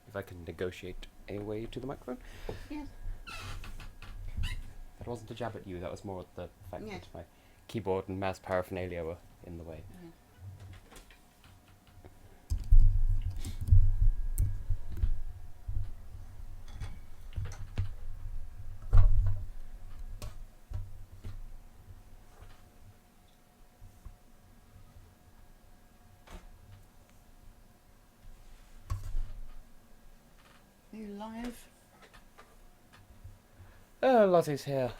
if I can negotiate any way to the microphone. Yes. That wasn't a jab at you, that was more the fact Yes. that my keyboard and mouse paraphernalia were in the way. Yeah. Are you live? Oh, Lottie's here.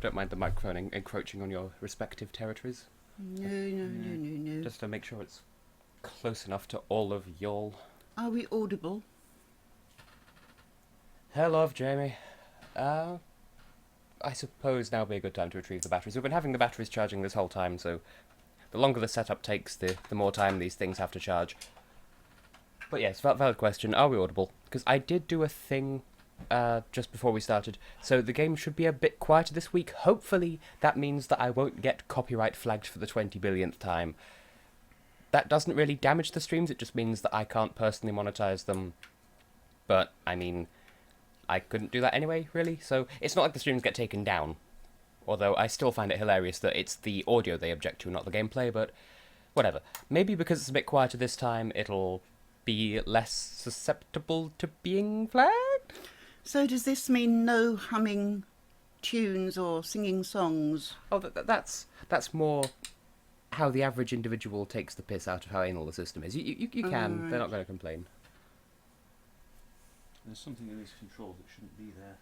Don't mind the microphone encroaching on your respective territories. No. Just to make sure it's close enough to all of y'all. Are we audible? Hello, Jamie. I suppose now would be a good time to retrieve the batteries. We've been having the batteries charging this whole time, so the longer the setup takes, the more time these things have to charge. But yes, valid question. Are we audible? Because I did do a thing just before we started, so the game should be a bit quieter this week. Hopefully that means that I won't get copyright flagged for the 20 billionth time. That doesn't really damage the streams, it just means that I can't personally monetize them. But, I mean, I couldn't do that anyway, really, so it's not like the streams get taken down. Although I still find it hilarious that it's the audio they object to, not the gameplay, but whatever. Maybe because it's a bit quieter this time, it'll be less susceptible to being flagged? So does this mean no humming tunes or singing songs? Oh, that's more how the average individual takes the piss out of how anal the system is. You can, they're not going to complain. There's something in this control that shouldn't be there.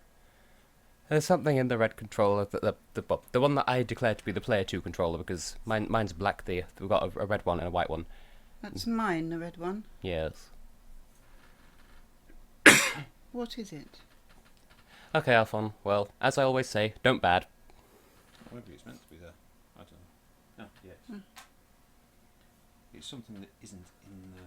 There's something in the red controller, the one that I declare to be the Player 2 controller, because mine's black, we've got a red one and a white one. That's mine, the red one. Yes. What is it? Okay, Alphon, well, as I always say, don't bad. Maybe it's meant to be there. I don't know. No, yes. It's something that isn't in the...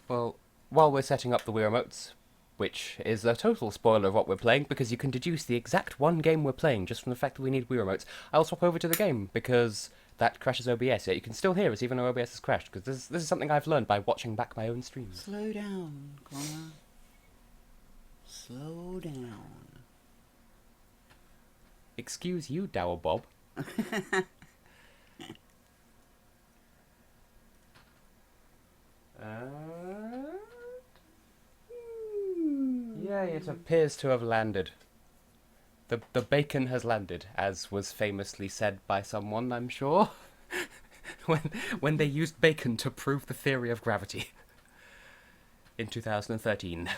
Well, while we're setting up the Wii remotes, which is a total spoiler of what we're playing, because you can deduce the exact one game we're playing just from the fact that we need Wii remotes, I'll swap over to the game, because that crashes OBS. Yeah, you can still hear us even though OBS has crashed, because this is something I've learned by watching back my own streams. Slow down, Connor. Slow down. Excuse you, Dower Bob. Yeah, it appears to have landed. The bacon has landed, as was famously said by someone, I'm sure, when they used bacon to prove the theory of gravity in 2013.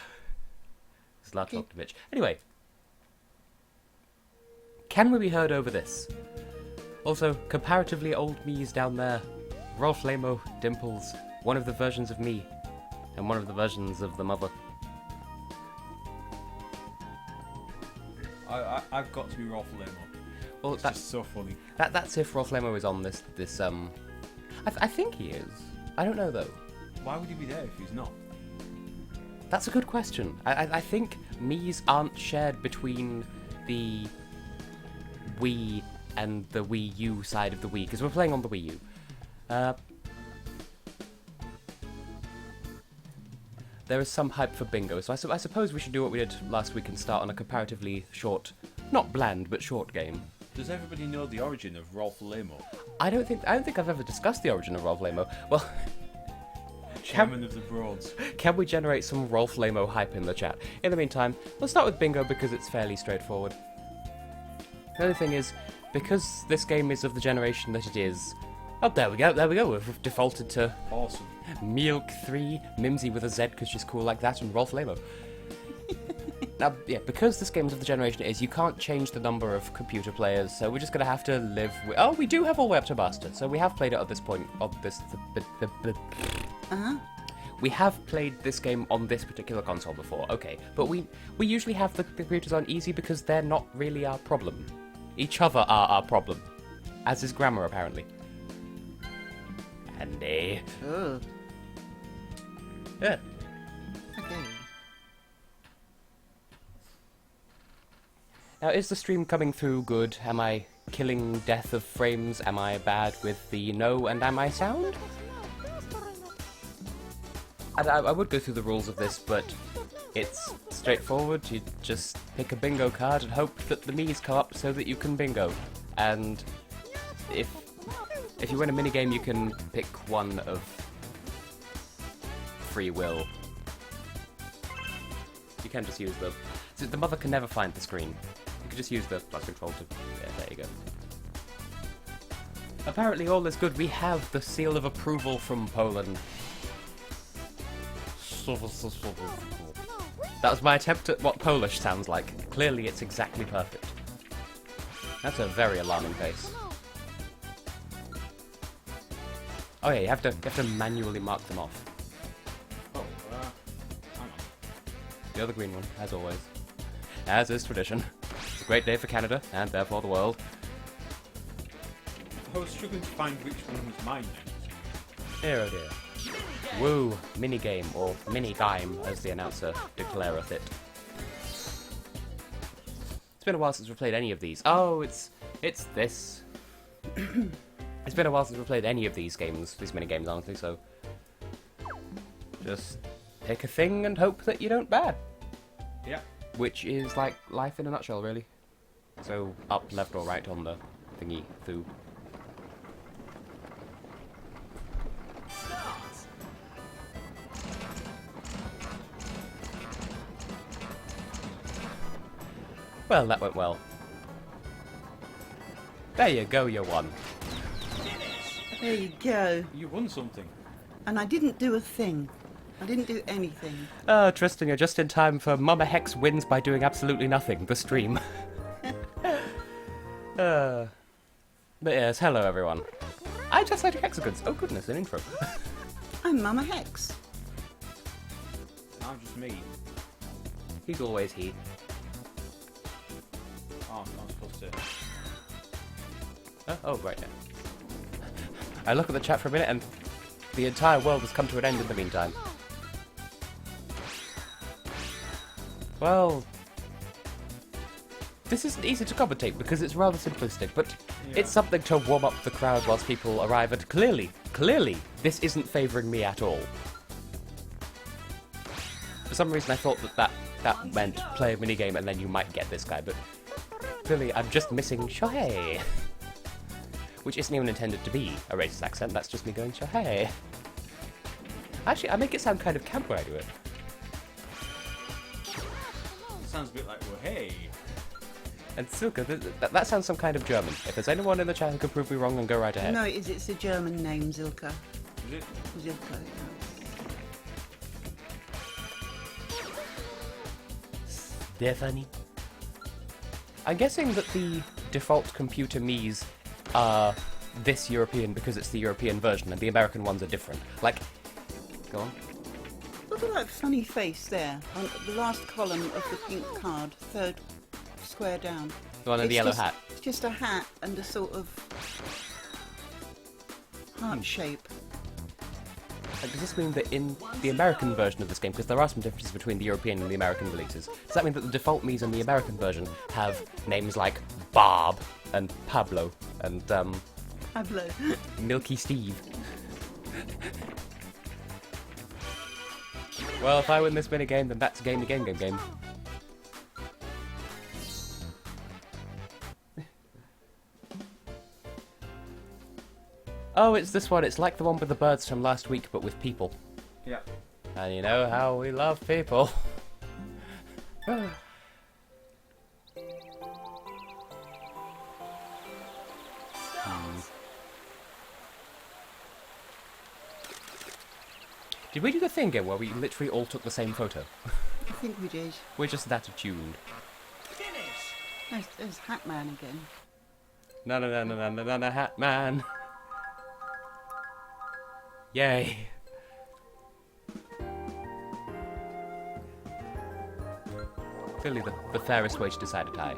Zlatovich. Anyway, can we be heard over this? Also, comparatively old me's down there. Rolf Lamo, Dimples, one of the versions of me, and one of the versions of the mother. I've got to be Rolf Lamo. Well, It's that's just so funny. that's if Rolf Lamo is on this I think he is. I don't know though. Why would he be there if he's not? That's a good question. I think me's aren't shared between the Wii and the Wii U side of the Wii, because we're playing on the Wii U. There is some hype for bingo, so I suppose we should do what we did last week and start on a comparatively short, not bland, but short game. Does everybody know the origin of Rolf Lamo? I don't think I've ever discussed the origin of Rolf Lamo. Well, Chairman of the Broads. can we generate some Rolf Lamo hype in the chat? In the meantime, we'll start with bingo because it's fairly straightforward. The other thing is, because this game is of the generation that it is... Oh, there we go, we've defaulted to Awesome. Milk 3, Mimsy with a Z because she's cool like that, and Rolf Lamo. Now, yeah, because this game is of the generation it is, you can't change the number of computer players, so we're just going to have to live with... Oh, we do have all the way up to Master, so we have played it at this point, of this... We have played this game on this particular console before, okay, but we usually have the computers on easy because they're not really our problem. Each other are our problem, as is grammar, apparently. Andy. Oh, Yeah. okay. Now, is the stream coming through good? Am I killing death of frames? Am I bad with the no and am I sound? I would go through the rules of this, but it's straightforward. You just pick a bingo card and hope that the Miis come up so that you can bingo. And if you win a minigame, you can pick one of free will. You can just use the mother can never find the screen. You can just use the plus control to... Yeah, there you go. Apparently all is good. We have the seal of approval from Poland. That was my attempt at what Polish sounds like. Clearly it's exactly perfect. That's a very alarming pace. Oh yeah, you have to manually mark them off. Oh, hang on. The other green one, as always. As is tradition. It's a great day for Canada, and therefore the world. I was struggling to find which one was mine next. Dear oh dear. Woo, minigame, or mini-game, as the announcer declareth it. It's been a while since we've played any of these. Oh, it's this. It's been a while since we've played any of these games, these mini-games, honestly, so... Just pick a thing and hope that you don't bad. Yeah. Which is like life in a nutshell, really. So, up, left, or right on the thingy, thoo. Well, that went well. There you go, you won. There you go. You won something. And I didn't do a thing. I didn't do anything. Oh, Tristan, you're just in time for Mama Hex wins by doing absolutely nothing, the stream. But yes, hello everyone. I just like Hexagons. Oh goodness, an intro. I'm Mama Hex. I'm just me. He's always he. Oh, I'm not supposed to. Oh, right now. I look at the chat for a minute and the entire world has come to an end in the meantime. Well, this isn't easy to commentate because it's rather simplistic, but it's something to warm up the crowd whilst people arrive, and clearly, this isn't favouring me at all. For some reason I thought that meant play a minigame and then you might get this guy, but clearly I'm just missing Shohei. Which isn't even intended to be a racist accent, that's just me going Shohei. Actually, I make it sound kind of camp when I do it. It sounds a bit like, well, hey. And Silke, that sounds some kind of German. If there's anyone in the chat who can prove me wrong, then go right ahead. No, it's a German name, Zilka. Is it? Zilka, Stephanie. I'm guessing that the default computer Miis are this European because it's the European version, and the American ones are different. Like, go on. Look at that funny face there on the last column of the pink card, third square down. The one in the yellow hat. It's just a hat and a sort of heart shape. Does this mean that in the American version of this game, because there are some differences between the European and the American releases, does that mean that the default Miis in the American version have names like Barb and Pablo and Pablo. Milky Steve? Well, if I win this minigame, then that's game. Oh, it's this one. It's like the one with the birds from last week, but with people. Yeah. And you know how we love people. Did we do the thing again where we literally all took the same photo? I think we did. We're just that attuned. There's Hat Man again. No, Hat Man. Yay. Clearly the fairest way to decide a tie.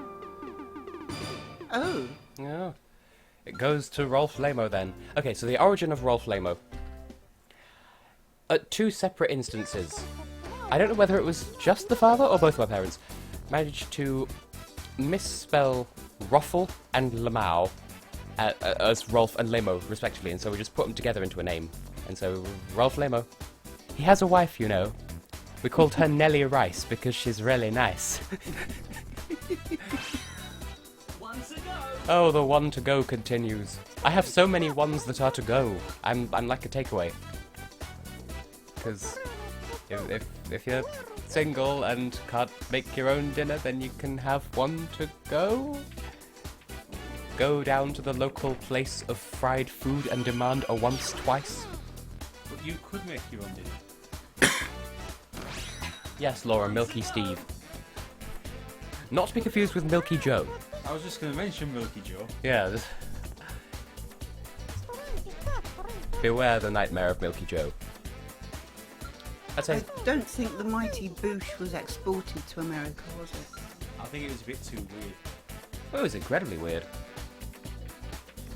Oh. Yeah. It goes to Rolf Lamo then. Okay, so the origin of Rolf Lamo. At two separate instances, I don't know whether it was just the father or both my parents, managed to misspell Roffle and Lamau as Rolf and Lamo, respectively, and so we just put them together into a name. And so, Rolf Lamo. He has a wife, you know. We called her Nellie Rice because she's really nice. Oh, the one to go continues. I have so many ones that are to go. I'm like a takeaway. Because if you're single and can't make your own dinner, then you can have one to go. Go down to the local place of fried food and demand a once twice. But you could make your own dinner. Yes, Laura, Milky Steve. Not to be confused with Milky Joe. I was just going to mention Milky Joe. Yeah. Beware the nightmare of Milky Joe. I'd say I don't think the Mighty Boosh was exported to America, was it? I think it was a bit too weird. it was incredibly weird.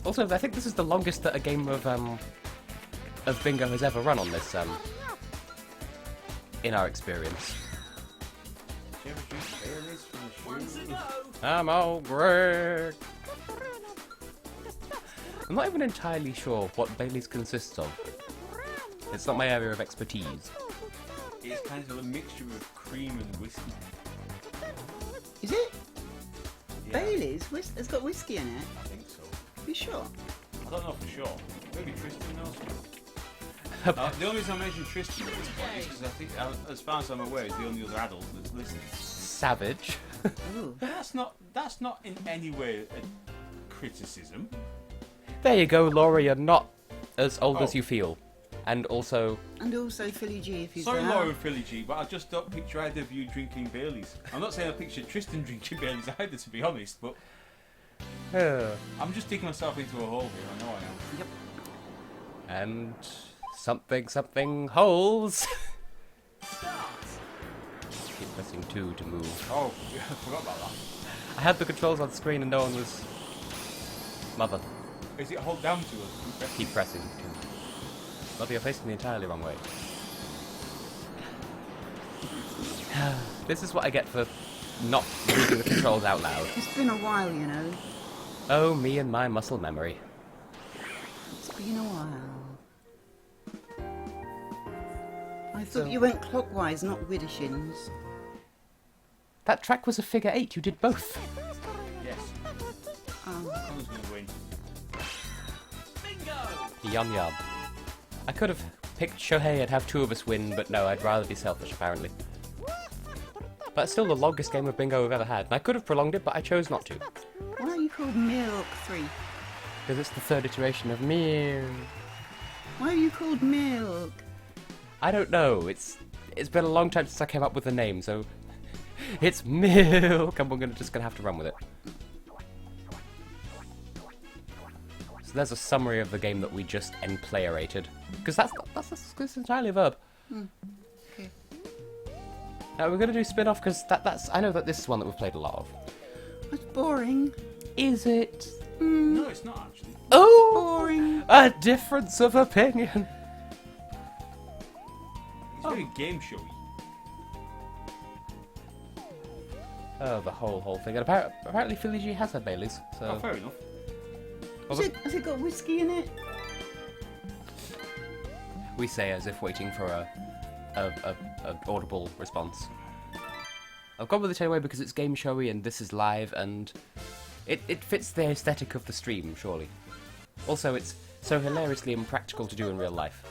Also, I think this is the longest that a game of bingo has ever run on this in our experience. Did you ever drink Baileys from the shoe? I'm all Greg. I'm not even entirely sure what Bailey's consists of. It's not my area of expertise. It's kind of a mixture of cream and whiskey. Is it? Yeah, Bailey's? It's got whiskey in it? I think so. You sure? I don't know for sure. Maybe Tristan knows. The only reason I mentioned Tristan at this point is because I think, as far as I'm aware, he's the only other adult that's listening. Savage. Ooh. That's not in any way a criticism. There you go, Laura, you're not as old as Oh. you feel. And also... And also Philly G if he's Sorry, there. Laura and Philly G, but I just don't picture either of you drinking Baileys. I'm not saying I picture Tristan drinking Baileys either, to be honest, but I'm just digging myself into a hole here. I know I am. Yep. And... something holes. Keep pressing 2 to move. Oh, yeah, I forgot about that. I had the controls on screen and no one was... Mother, Is it hold down to us? keep pressing 2. Mother, you're facing the entirely wrong way. This is what I get for not reading the controls out loud. It's been a while, you know. Oh, me and my muscle memory. It's been a while. I thought So- you went clockwise, not Widdershins. That track was a figure 8, you did both. Yes. Oh. Connor's going to win. Yum yum. I could have picked Shohei and have 2 of us win, but no, I'd rather be selfish apparently. But it's still the longest game of bingo we've ever had, and I could have prolonged it, but I chose not to. Why are you called Milk 3? Because it's the 3rd iteration of Mew. Why are you called Milk? I don't know, it's been a long time since I came up with a name, so... It's Milk, and we're just gonna have to run with it. So there's a summary of the game that we just end-playerated. Because that's entirely a verb. Okay. Now we're gonna do spin-off, because that's... I know that this is one that we've played a lot of. That's boring. Is it? No, it's not actually. Oh! Boring. A difference of opinion! It's very game showy. Oh, the whole thing. And apparently Philly G has had Baileys, so... Oh, fair enough. Has it got whiskey in it? We say as if waiting for a audible response. I've gone with it anyway because it's game showy and this is live and it fits the aesthetic of the stream, surely. Also, it's so hilariously impractical to do in real life.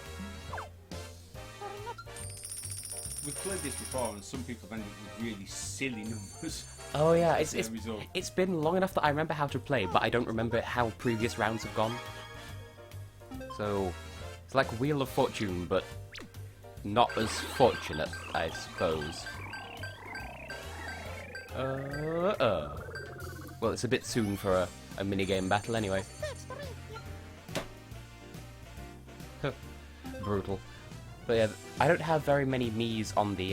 We've played this before and some people have ended up with really silly numbers. Oh yeah, as a result. it's been long enough that I remember how to play, but I don't remember how previous rounds have gone. So, it's like Wheel of Fortune, but not as fortunate, I suppose. Well, it's a bit soon for a minigame battle anyway. Brutal. But yeah, I don't have very many Miis on the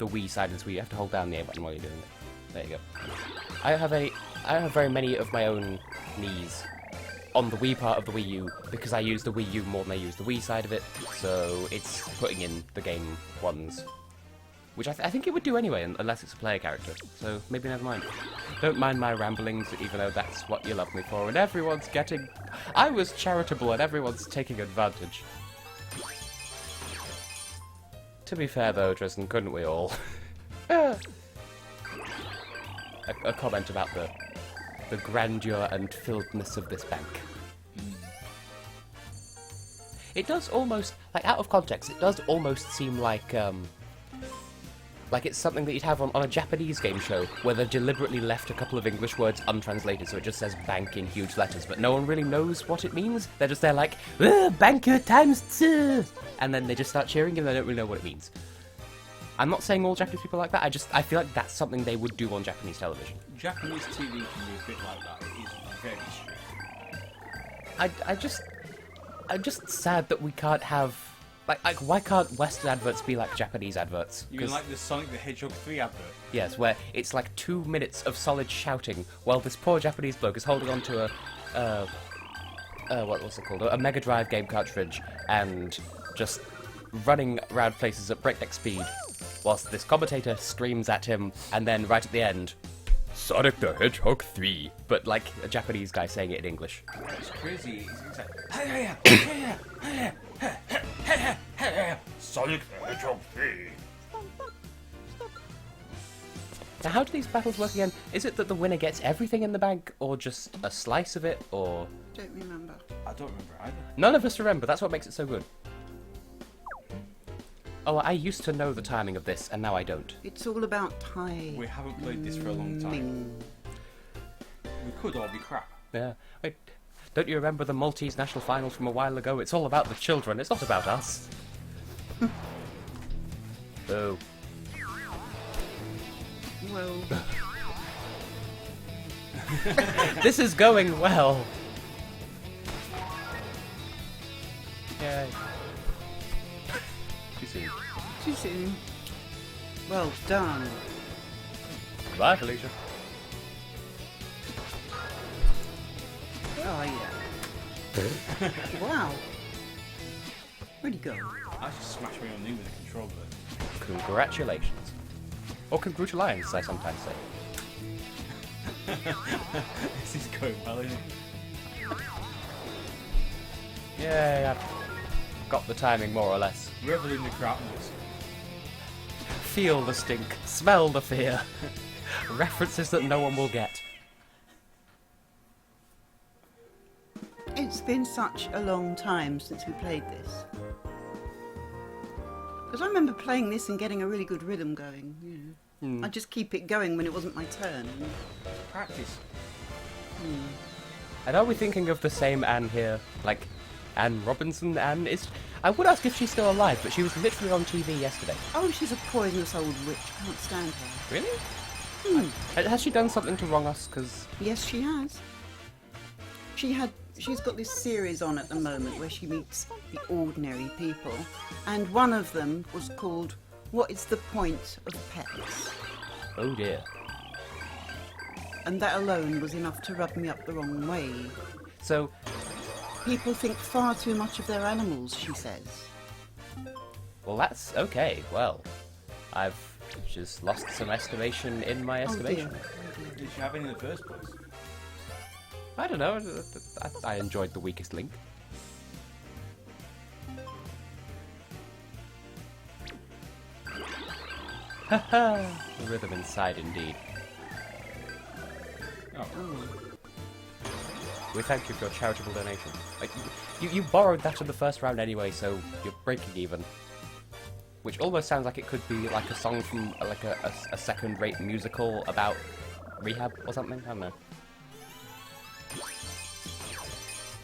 Wii side of this Wii. You have to hold down the A button while you're doing it. There you go. I don't have very many of my own Miis on the Wii part of the Wii U because I use the Wii U more than I use the Wii side of it. So it's putting in the game ones, which I think it would do anyway, unless it's a player character. So maybe never mind. Don't mind my ramblings, even though that's what you love me for. And everyone's getting... I was charitable and everyone's taking advantage. To be fair though, Tristan, couldn't we all? a comment about the grandeur and filledness of this bank. It does almost, like, out of context, it does almost seem like it's something that you'd have on a Japanese game show, where they've deliberately left a couple of English words untranslated, so it just says bank in huge letters, but no one really knows what it means. They're just there like, banker times 2! And then they just start cheering and they don't really know what it means. I'm not saying all Japanese people are like that, I feel like that's something they would do on Japanese television. Japanese TV can be a bit like that. It is very strict. I'm just sad that we can't have... Like, why can't Western adverts be like Japanese adverts? You mean like the Sonic the Hedgehog 3 advert? Yes, where it's like 2 minutes of solid shouting while this poor Japanese bloke is holding on to what's it called? A Mega Drive game cartridge and just running around places at breakneck speed whilst this commentator screams at him and then right at the end, Sonic the Hedgehog 3, but like a Japanese guy saying it in English. It's crazy. It's like, Sonic the Hedgehog 3. Now, how do these battles work again? Is it that the winner gets everything in the bank, or just a slice of it, or... Don't remember. I don't remember either. None of us remember, that's what makes it so good. Oh, I used to know the timing of this, and now I don't. It's all about time. We haven't played this for a long time. We could all be crap. Yeah. Wait, don't you remember the Maltese national finals from a while ago? It's all about the children, it's not about us. Boo. Well, This is going well. Yay. Too soon. too soon. Well done. Bye, Felicia. Oh, yeah. Wow. Where'd he go? I just smashed my own knee with a controller. Congratulations. Or congratulations, as I sometimes say. This is going well, isn't it? Yay, I've got the timing more or less. Revel in the crapness. Feel the stink, smell the fear. References that no one will get. It's been such a long time since we played this. Because I remember playing this and getting a really good rhythm going. You know. I'd just keep it going when it wasn't my turn. Practice. And are we thinking of the same Anne here? Like, Anne Robinson? Anne is... I would ask if she's still alive, but she was literally on TV yesterday. Oh, she's a poisonous old witch. Can't stand her. Really? Has she done something to wrong us? Because... Yes, she has. She's got this series on at the moment where she meets the ordinary people, and one of them was called What is the Point of Pets? Oh dear. And that alone was enough to rub me up the wrong way. So, People think far too much of their animals, she says. well that's okay. Well, I've just lost some estimation in my estimation. Oh dear. Did you have any in the first place? I don't know. I enjoyed the weakest link. Haha! The rhythm inside, indeed. Oh. We thank you for your charitable donation. Like, you borrowed that in the first round anyway, so you're breaking even. Which almost sounds like it could be like a song from like a second-rate musical about rehab or something. I don't know.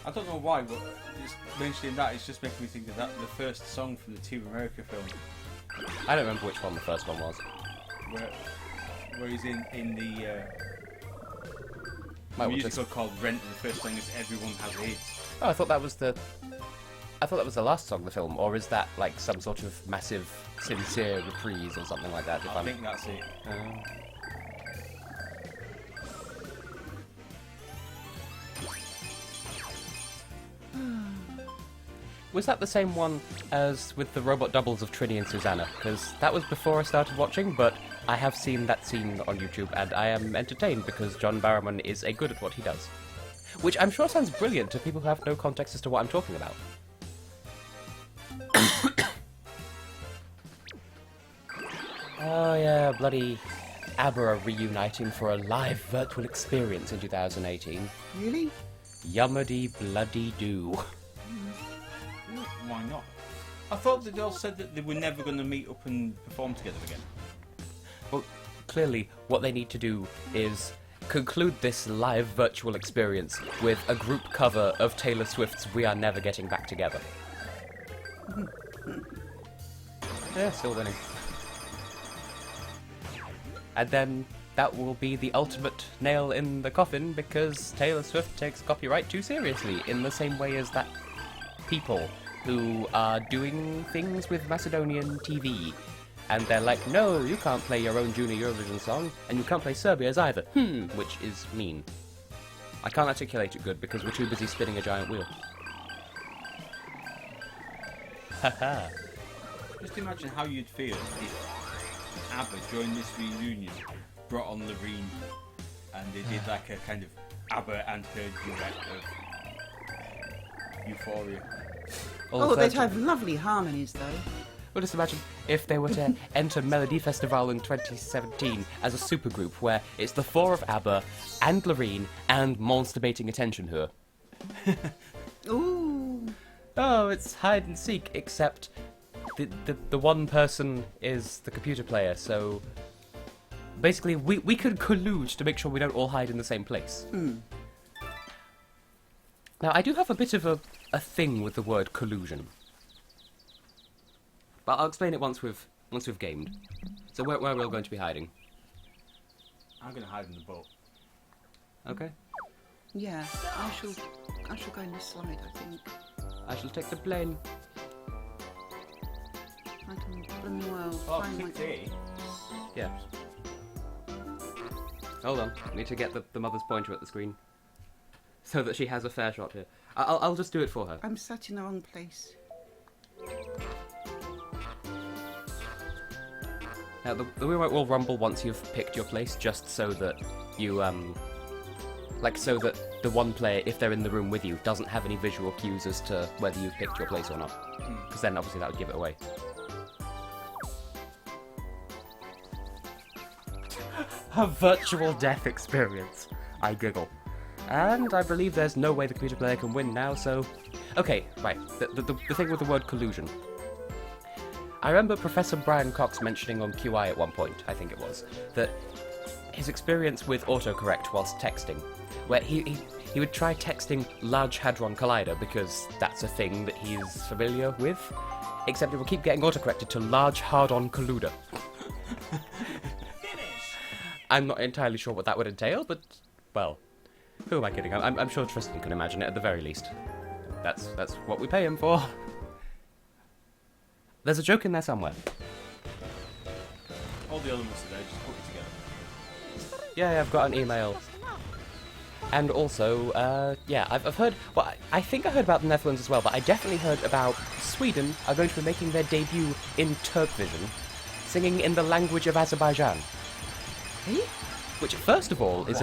I don't know why, but just mentioning that is just making me think of that the first song from the Team America film, I don't remember which one the first one was. where he's in the Might want musical called Rent, and the first song is Everyone Has AIDS. Oh, I thought that was the last song of the film, or is that like some sort of massive, sincere reprise or something like that? I think that's it. Was that the same one as with the robot doubles of Trini and Susanna? Because that was before I started watching, but I have seen that scene on YouTube, and I am entertained because John Barrowman is a good at what he does. Which I'm sure sounds brilliant to people who have no context as to what I'm talking about. Oh yeah, bloody ABBA are reuniting for a live virtual experience in 2018. Really? Yummity bloody do. Why not? I thought that they all said that they were never going to meet up and perform together again. Well, clearly what they need to do is conclude this live virtual experience with a group cover of Taylor Swift's We Are Never Getting Back Together. Yeah, still winning. And then that will be the ultimate nail in the coffin, because Taylor Swift takes copyright too seriously, in the same way as that people who are doing things with Macedonian TV. And they're like, no, you can't play your own Junior Eurovision song, and you can't play Serbia's either. Which is mean. I can't articulate it good because we're too busy spinning a giant wheel. Haha. Just imagine how you'd feel if ABBA, during this reunion, brought on Loreen and they did like a kind of ABBA and her duet of Euphoria. Oh, they'd have lovely harmonies, though. Well, just imagine if they were to enter Melody Festival in 2017 as a supergroup where it's the four of ABBA and Loreen and masturbating attention her. Ooh. Oh, it's hide and seek, except the one person is the computer player, so basically we could collude to make sure we don't all hide in the same place. Now, I do have a bit of a thing with the word collusion. But I'll explain it once we've gamed. So where are we all going to be hiding? I'm going to hide in the boat. Okay. Yeah, I shall go in the slide, I think. I shall take the plane. I can blooming well Oh, find my... 6A. Yeah. Hold on. I need to get the mother's pointer at the screen. So that she has a fair shot here. I'll just do it for her. I'm sat in the wrong place. Now, the wheel will rumble once you've picked your place, just so that you, so that the one player, if they're in the room with you, doesn't have any visual cues as to whether you've picked your place or not. Because then, obviously, that would give it away. A virtual death experience. I giggle. And I believe there's no way the computer player can win now, so... Okay, right, the thing with the word collusion. I remember Professor Brian Cox mentioning on QI at one point, I think it was, that his experience with autocorrect whilst texting, where he would try texting Large Hadron Collider because that's a thing that he's familiar with, except it will keep getting autocorrected to Large Hard-On Colluder. I'm not entirely sure what that would entail, but, well, who am I kidding? I'm sure Tristan can imagine it at the very least. That's what we pay him for. There's a joke in there somewhere. All the elements are there, just put it together. Yeah, I've got an email. And also, yeah, I've heard... Well, I think I heard about the Netherlands as well, but I definitely heard about Sweden are going to be making their debut in Turkvision, singing in the language of Azerbaijan. Eh? Which, first of all, is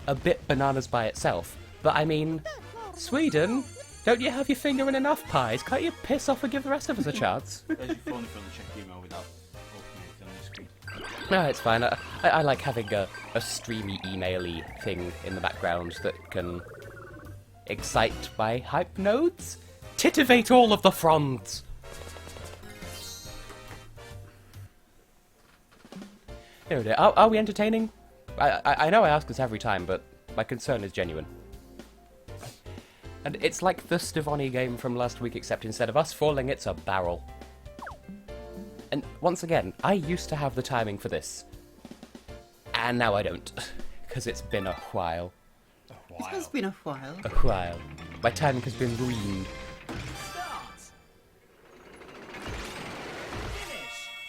a bit bananas by itself. But, I mean, Sweden... Don't you have your finger in enough pies? Can't you piss off and give the rest of us a chance? There's your phone if you want to check the email without opening it on the screen. No, it's fine. I like having a streamy, email-y thing in the background that can excite my hype nodes. Titivate all of the fronds! Here it is. Are we entertaining? I know I ask this every time, but my concern is genuine. And it's like the Stivoni game from last week, except instead of us falling, it's a barrel. And once again, I used to have the timing for this. And now I don't. Because it's been a while. It has been a while. A while. My timing has been ruined.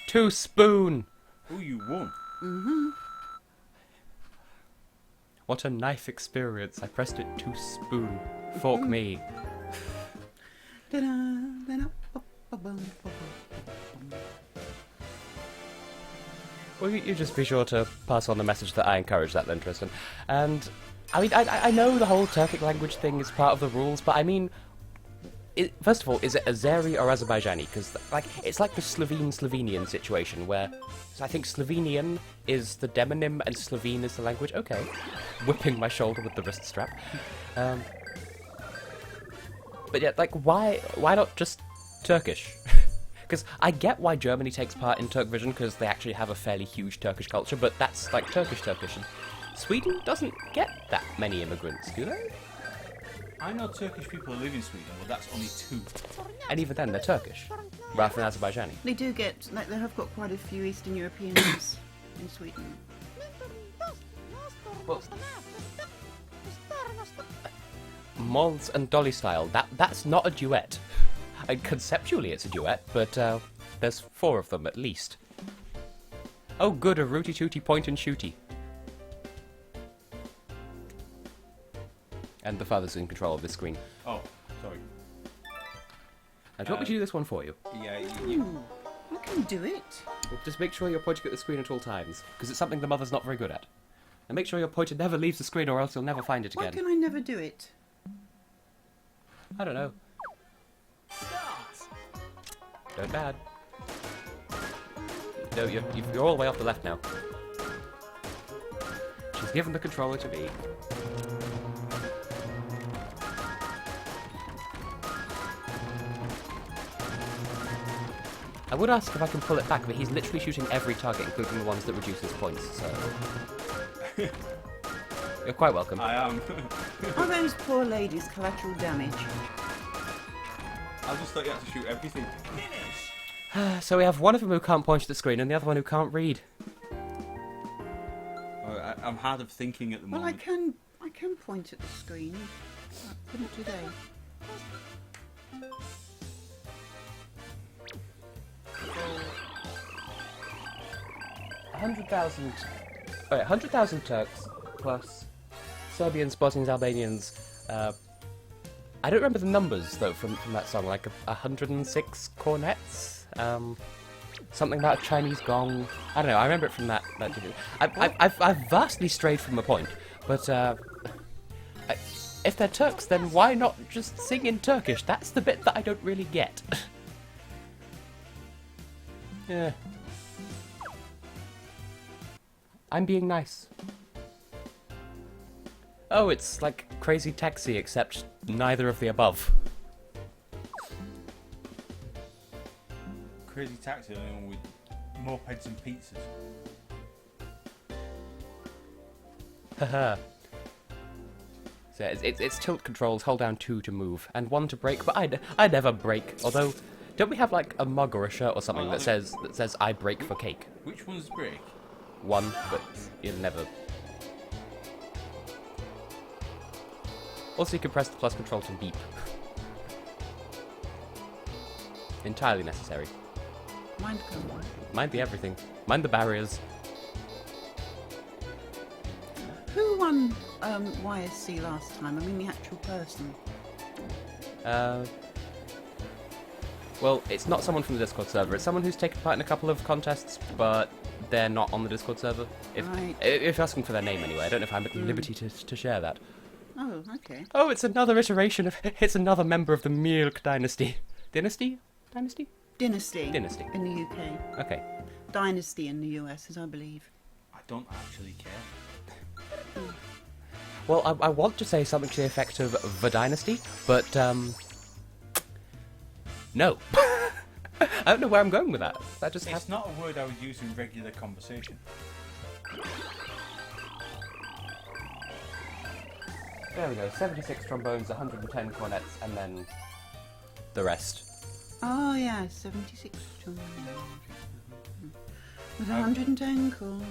Two spoon! Ooh, you won. Mm-hmm. What a knife experience. I pressed it to spoon. Fork me. Well, you just be sure to pass on the message that I encourage that then, Tristan. And, I mean, I know the whole Turkic language thing is part of the rules, but I mean, first of all, is it Azeri or Azerbaijani? Because like it's like the Slovenian situation where I think Slovenian is the demonym and Slovene is the language. Okay, whipping my shoulder with the wrist strap. But yeah, like why not just Turkish? Because I get why Germany takes part in Turkvision because they actually have a fairly huge Turkish culture, but that's like Turkish. And Sweden doesn't get that many immigrants, do they? I know Turkish people who live in Sweden, but that's only 2. And even then, they're Turkish, rather than Azerbaijani. They do get, like, they have got quite a few Eastern Europeans in Sweden. Well, Moths and Dolly Style, that's not a duet. And conceptually it's a duet, but there's 4 of them at least. Oh good, a rooty tooty point and shooty. And the father's in control of this screen. Oh, sorry. And do you want me to do this one for you? Yeah, I can do it. Just make sure you're pointing at the screen at all times, because it's something the mother's not very good at. And make sure your pointer never leaves the screen or else you'll never find it Why again. can I never do it? I don't know. Don't bad. No, you're all the way off the left now. She's given the controller to me. I would ask if I can pull it back, but he's literally shooting every target, including the ones that reduce his points, so... You're quite welcome. I am. Are those poor ladies collateral damage? I just thought you had to shoot everything. So we have one of them who can't point at the screen and the other one who can't read. I'm hard of thinking at the Well, moment. I can point at the screen. I couldn't today. Alright, 100,000 Turks plus Serbians, Bosnians, Albanians. I don't remember the numbers though from that song. Like 106 cornets. Something about a Chinese gong. I don't know. I remember it from that. I've vastly strayed from the point. But if they're Turks, then why not just sing in Turkish? That's the bit that I don't really get. Yeah. I'm being nice. Oh, it's like Crazy Taxi, except neither of the above. Crazy Taxi, the one with mopeds and pizzas. Haha. So it's tilt controls, hold down 2 to move, and 1 to brake, but I never brake. Although, don't we have like a mug or a shirt or something that says I brake for cake? Which one's brake? 1, but you'll never. Also, you can press the plus control to beep. Entirely necessary. Mind come. Mind the everything. Mind the barriers. Who won YSC last time? I mean, the actual person. Well, it's not someone from the Discord server. It's someone who's taken part in a couple of contests, but they're not on the Discord server. Right. If you're asking for their name anyway, I don't know if I'm at liberty to share that. Oh, okay. Oh, it's another iteration of... It's another member of the Milk Dynasty. Dynasty? Dynasty? Dynasty. Dynasty. In the UK. Okay. Dynasty in the US, as I believe. I don't actually care. Well, I want to say something to the effect of the Dynasty, but, no. I don't know where I'm going with that. That just It's not a word I would use in regular conversation. There we go. 76 trombones, 110 cornets, and then the rest. Oh, yeah, 76 with 110 corners.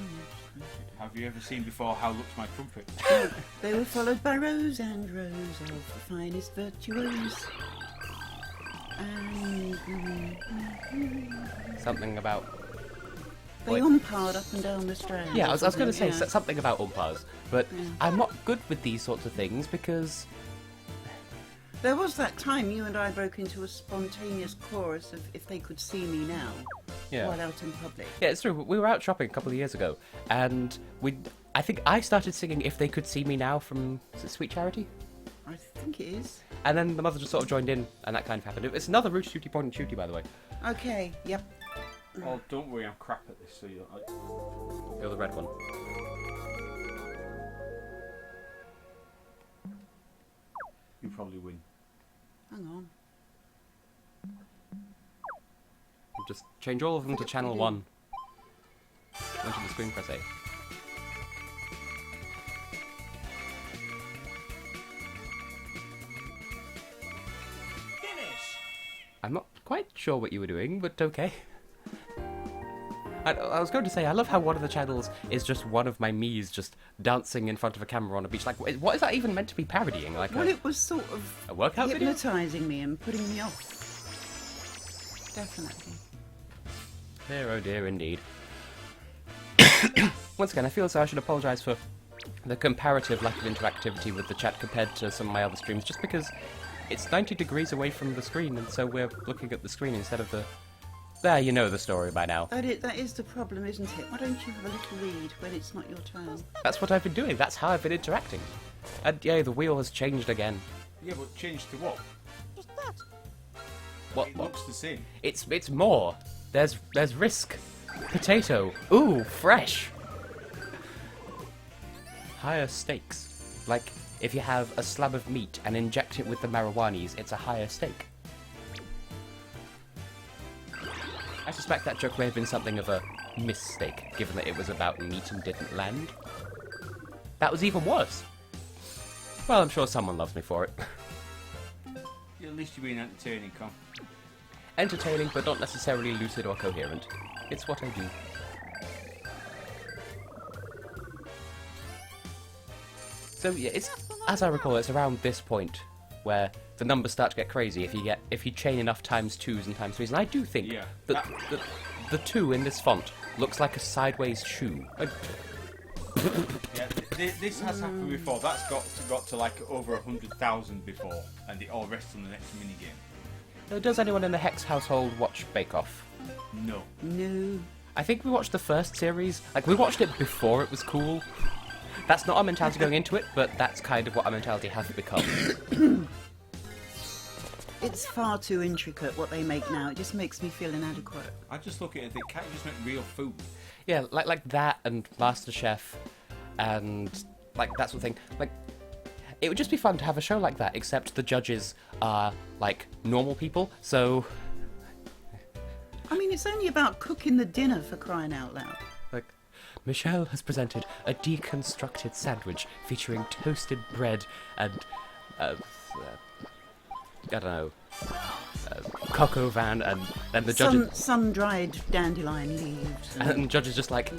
Have you ever seen before How Looks My Trumpet? They were followed by rows and rows of the finest virtuos. And Something about... they umpired up and down the strand. Yeah, I was going to say yeah. something about umpires, but Yeah. I'm not good with these sorts of things because... There was that time you and I broke into a spontaneous chorus of If They Could See Me Now Yeah. while out in public. Yeah, it's true. We were out shopping a couple of years ago, and I think I started singing If They Could See Me Now from is it Sweet Charity? I think it is. And then the mother just sort of joined in, and that kind of happened. It's another Rooty Tooty Point and Shooty, by the way. Okay, yep. Oh, don't worry, I'm crap at this, so You're the red one. you probably win. Hang on. Just change all of them to channel 1. Onto the screen, press A. I'm not quite sure what you were doing, but okay. I was going to say, I love how one of the channels is just one of my Miis just dancing in front of a camera on a beach. Like, what is that even meant to be parodying? Like, Well, it was sort of a workout video? hypnotising me and putting me off. Definitely. Dear, oh dear, indeed. Once again, I feel as though I should apologise for the comparative lack of interactivity with the chat compared to some of my other streams, just because it's 90 degrees away from the screen, and so we're looking at the screen instead of the... There, you know the story by now. That is the problem, isn't it? Why don't you have a little read when it's not your turn? That's what I've been doing. That's how I've been interacting. And yeah, the wheel has changed again. Yeah, but change to what? Just that. What? It looks the same. It's more. There's risk. Potato. Ooh, fresh. Higher stakes. Like, if you have a slab of meat and inject it with the marijuanis, it's a higher stake. I suspect that joke may have been something of a mistake, given that it was about meat and didn't land. That was even worse. Well, I'm sure someone loves me for it. Yeah, at least you're being entertaining, Con. Entertaining, but not necessarily lucid or coherent. It's what I do. So yeah, it's, as I recall, it's around this point where the numbers start to get crazy if you chain enough times 2s and times 3s, and I do think that the 2 in this font looks like a sideways shoe. Yeah, this has happened before. That's got to like over 100,000 before, and it all rests on the next minigame. Does anyone in the Hex household watch Bake Off? No. No. I think we watched the first series. Like, we watched it before it was cool. That's not our mentality going into it, but that's kind of what our mentality has become. It's far too intricate what they make now. It just makes me feel inadequate. I just look at it and think, can't you just make real food? Yeah, like that and MasterChef and like that sort of thing. Like, it would just be fun to have a show like that, except the judges are like normal people, so... I mean, it's only about cooking the dinner, for crying out loud. Like, Michelle has presented a deconstructed sandwich featuring toasted bread and, I don't know, coq au vin, and then the judges... Sun-dried dandelion leaves. And the judge is just like,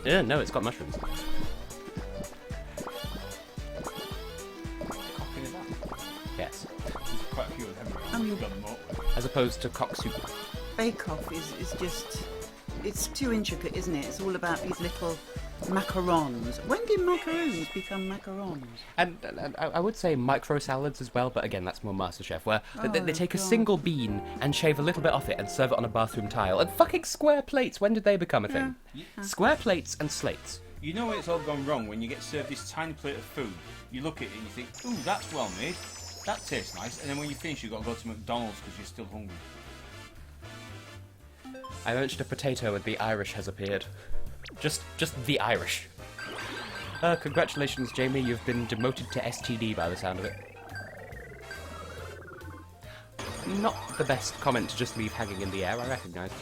no, it's got mushrooms. Cooking is that? Yes. There's quite a few of them. I mean- We've got them all. As opposed to cock soup. Bake Off is just... It's too intricate, isn't it? It's all about these little macarons. When did macaroons become macarons? And I would say micro salads as well, but again, that's more MasterChef, where they take a God. single bean and shave a little bit off it and serve it on a bathroom tile. And fucking square plates, when did they become a thing? Square plates and slates. You know when it's all gone wrong when you get served this tiny plate of food. You look at it and you think, ooh, that's well made. That tastes nice. And then when you finish, you've got to go to McDonald's because you're still hungry. I mentioned a potato and the Irish has appeared. Just the Irish. Congratulations, Jamie, you've been demoted to STD by the sound of it. Not the best comment to just leave hanging in the air, I recognise.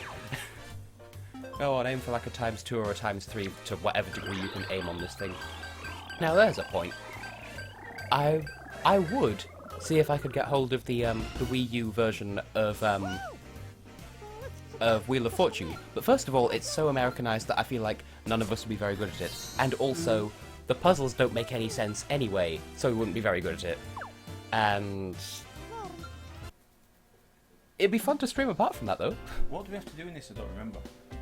Go on, aim for like a ×2 or a ×3 to whatever degree you can aim on this thing. Now there's a point. I would see if I could get hold of the Wii U version of Wheel of Fortune. But first of all, it's so Americanized that I feel like none of us would be very good at it. And also, the puzzles don't make any sense anyway, so we wouldn't be very good at it. And... it'd be fun to stream apart from that, though. What do we have to do in this? I don't remember.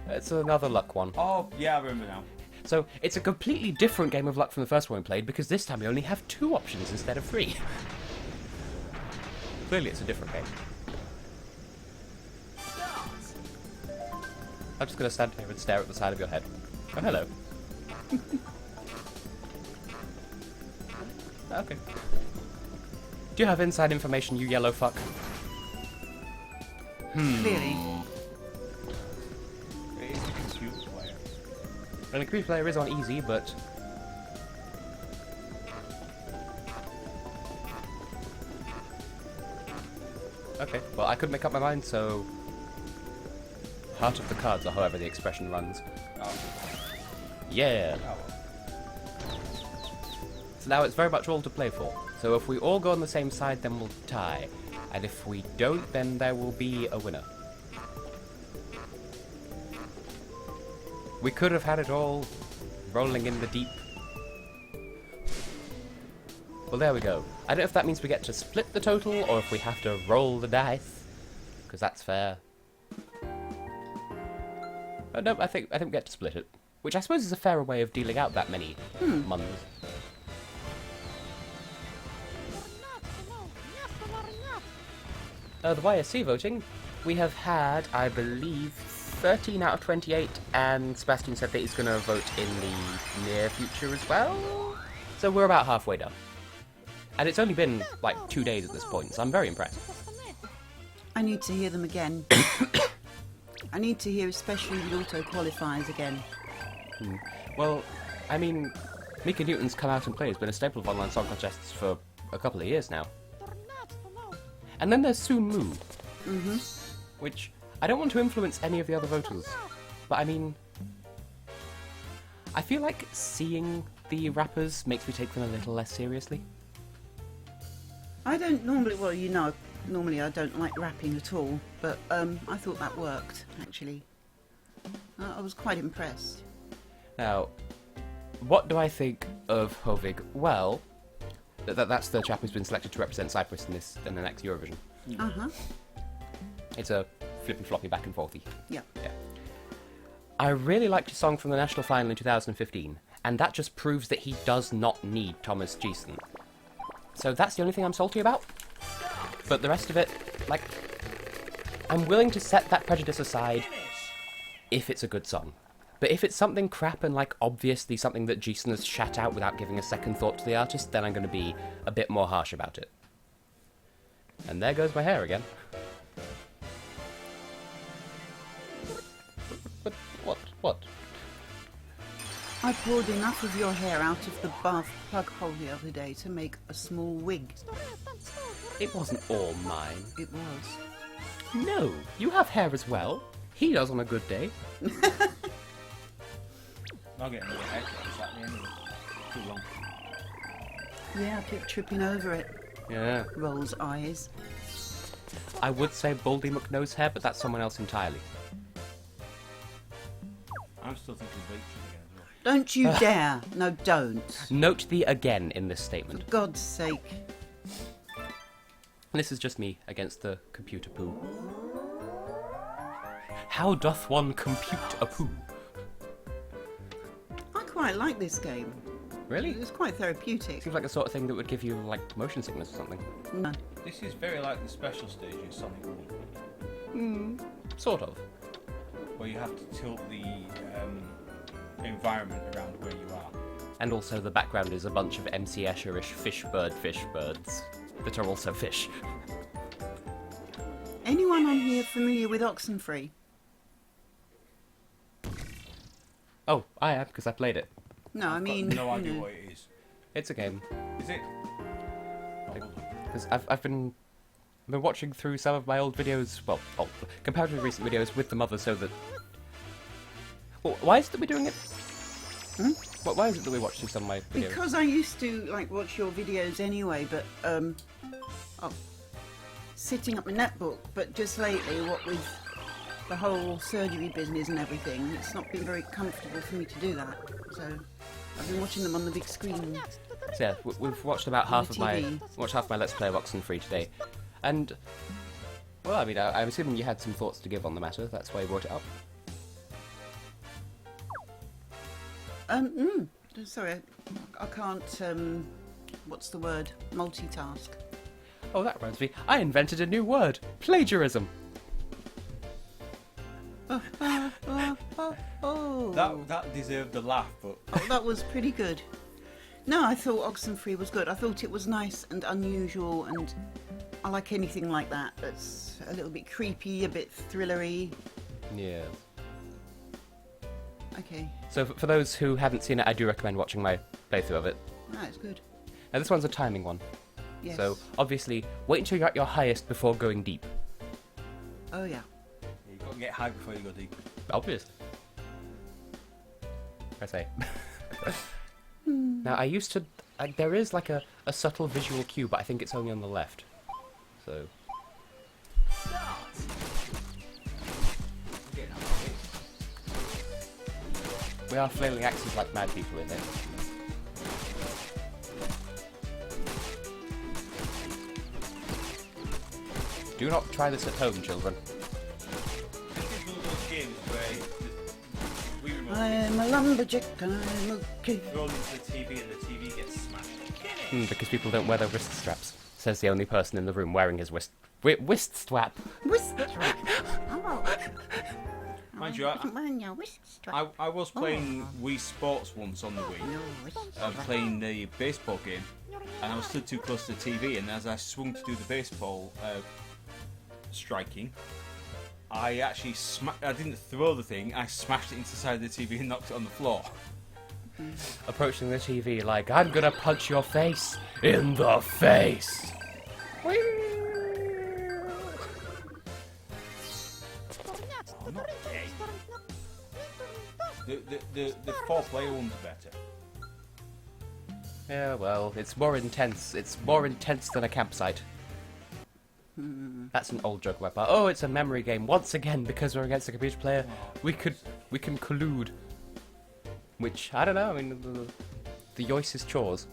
It's another luck one. Oh, yeah, I remember now. So, it's a completely different game of luck from the first one we played, because this time we only have 2 options instead of 3. Clearly it's a different game. I'm just going to stand here and stare at the side of your head. Oh, hello. Okay. Do you have inside information, you yellow fuck? Clearly. It is the computer player. And the computer player is on easy, but... Okay, well, I couldn't make up my mind, so... Heart of the cards, or however the expression runs. Oh. Yeah! Oh. So now it's very much all to play for. So if we all go on the same side, then we'll tie. And if we don't, then there will be a winner. We could have had it all rolling in the deep. Well, there we go. I don't know if that means we get to split the total, or if we have to roll the dice. Because that's fair. No, I think we get to split it. Which I suppose is a fairer way of dealing out that many months. The YSC voting, we have had, I believe, 13 out of 28, and Sebastian said that he's going to vote in the near future as well. So we're about halfway done. And it's only been, like, 2 days at this point, so I'm very impressed. I need to hear them again. I need to hear especially the auto-qualifiers again. Well, I mean, Mika Newton's Come Out and Play has been a staple of online song contests for a couple of years now. And then there's Soon Moo, which I don't want to influence any of the other voters, but I mean, I feel like seeing the rappers makes me take them a little less seriously. I don't normally, well, you know, normally I don't like rapping at all, but I thought that worked, actually. I was quite impressed. Now, what do I think of Hovig? Well, that's the chap who's been selected to represent Cyprus in the next Eurovision. Uh-huh. It's a flippy floppy back and forthy. Yeah. I really liked his song from the national final in 2015, and that just proves that he does not need Thomas Gieson. So that's the only thing I'm salty about. But the rest of it, like, I'm willing to set that prejudice aside if it's a good song. But if it's something crap and, like, obviously something that Gieson has shat out without giving a second thought to the artist, then I'm going to be a bit more harsh about it. And there goes my hair again. But what? I poured enough of your hair out of the bath plug hole the other day to make a small wig. It wasn't all mine. It was. No, you have hair as well. He does on a good day. I'll get another haircut, is that the end of it? Too long. Yeah, I kept tripping over it. Yeah. Rolls eyes. I would say Baldy McNose hair, but that's someone else entirely. I'm still thinking bleaching again as well. Don't you dare. No, don't. Note the again in this statement. For God's sake. This is just me against the computer poo. How doth one compute a poo? I quite like this game. Really? It's quite therapeutic. Seems like the sort of thing that would give you, like, motion sickness or something. No. This is very like the special stage in Sonic 1, Sort of. where you have to tilt the environment around where you are. And also the background is a bunch of MC Escher-ish fish birds that are also fish. Anyone on here familiar with Oxenfree? Oh, I am, because I played it. No, I mean... no you idea know. what it is. It's a game. Is it? Because I've been watching through some of my old videos, well, comparatively recent videos with the mother, so that... Well, why is it that we're doing it? Why is it that we watch through some of my videos? Because I used to like watch your videos anyway, but sitting up my netbook. But just lately, what with the whole surgery business and everything, it's not been very comfortable for me to do that. So I've been watching them on the big screen. So yeah, we've watched about half of my Let's Play of Oxenfree today, and well, I mean, I'm assuming you had some thoughts to give on the matter. That's why you brought it up. Sorry, I can't. What's the word? Multitask. Oh, that reminds me. I invented a new word: plagiarism. Oh. That deserved a laugh, but Oh, that was pretty good. No, I thought Oxenfree was good. I thought it was nice and unusual, and I like anything like that that's a little bit creepy, a bit thrillery. Yeah. Okay. So for those who haven't seen it, I do recommend watching my playthrough of it. Ah, it's good. Now this one's a timing one. Yes. So obviously, wait until you're at your highest before going deep. Oh, yeah. You've got to get high before you go deep. Obvious. I say. Now I used to. There is like a subtle visual cue, but I think it's only on the left. So. We are flailing axes like mad people in it. Do not try this at home, children. This is one of those games where we remote I am a lumberjack and I'm okay. roll into the TV and the TV gets smashed. Because people don't wear their wrist straps, says the only person in the room wearing his wrist strap. Mind you, I was playing Wii Sports once on the Wii. Playing the baseball game, and I was stood too close to the TV, and as I swung to do the baseball striking, I actually I didn't throw the thing, I smashed it into the side of the TV and knocked it on the floor. Approaching the TV like, I'm gonna punch your face in the face. I'm not gay. The 4-player one's better. Yeah, well, it's more intense. It's more intense than a campsite. That's an old joke about. Oh, it's a memory game. Once again, because we're against a computer player, we can collude. Which I don't know. I mean, the yoice is chores.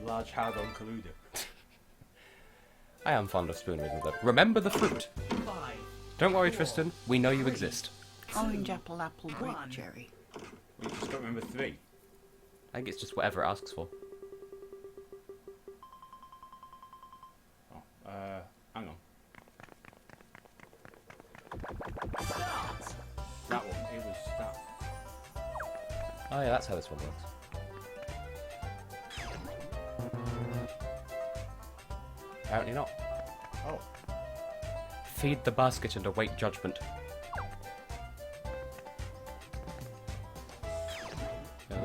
Large hard-on colluder. I am fond of spoon reading though. Remember the fruit. Don't worry, Tristan. We know you exist. Orange, apple, grape, cherry. We just got to remember 3. I think it's just whatever it asks for. Hang on. That one, it was that. Oh yeah, that's how this one works. Apparently not. Oh. Feed the basket and await judgment. Oh.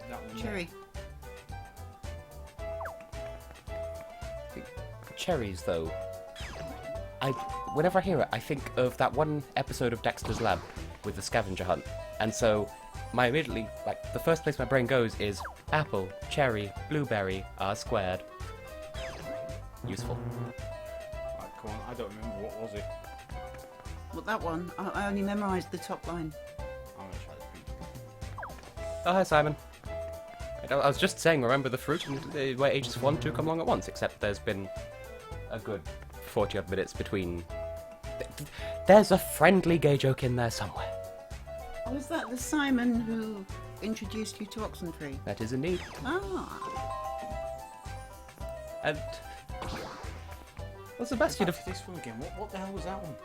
That one. Cherry. Cherries, though. Whenever I hear it, I think of that one episode of Dexter's Lab with the scavenger hunt, and so the first place my brain goes is apple, cherry, blueberry, R². Useful. Right, come on, I don't remember, what was it? Well, that one, I only memorised the top line. I'm gonna try this pizza. Oh, hi, Simon. I was just saying, remember the fruit, and where ages 1 and 2 come along at once, except there's been a good 40-odd minutes between. There's a friendly gay joke in there somewhere. Oh, is that the Simon who introduced you to Oxenfree? That is indeed. Ah. And well, Sebastian, What's this one again? What the hell was that one?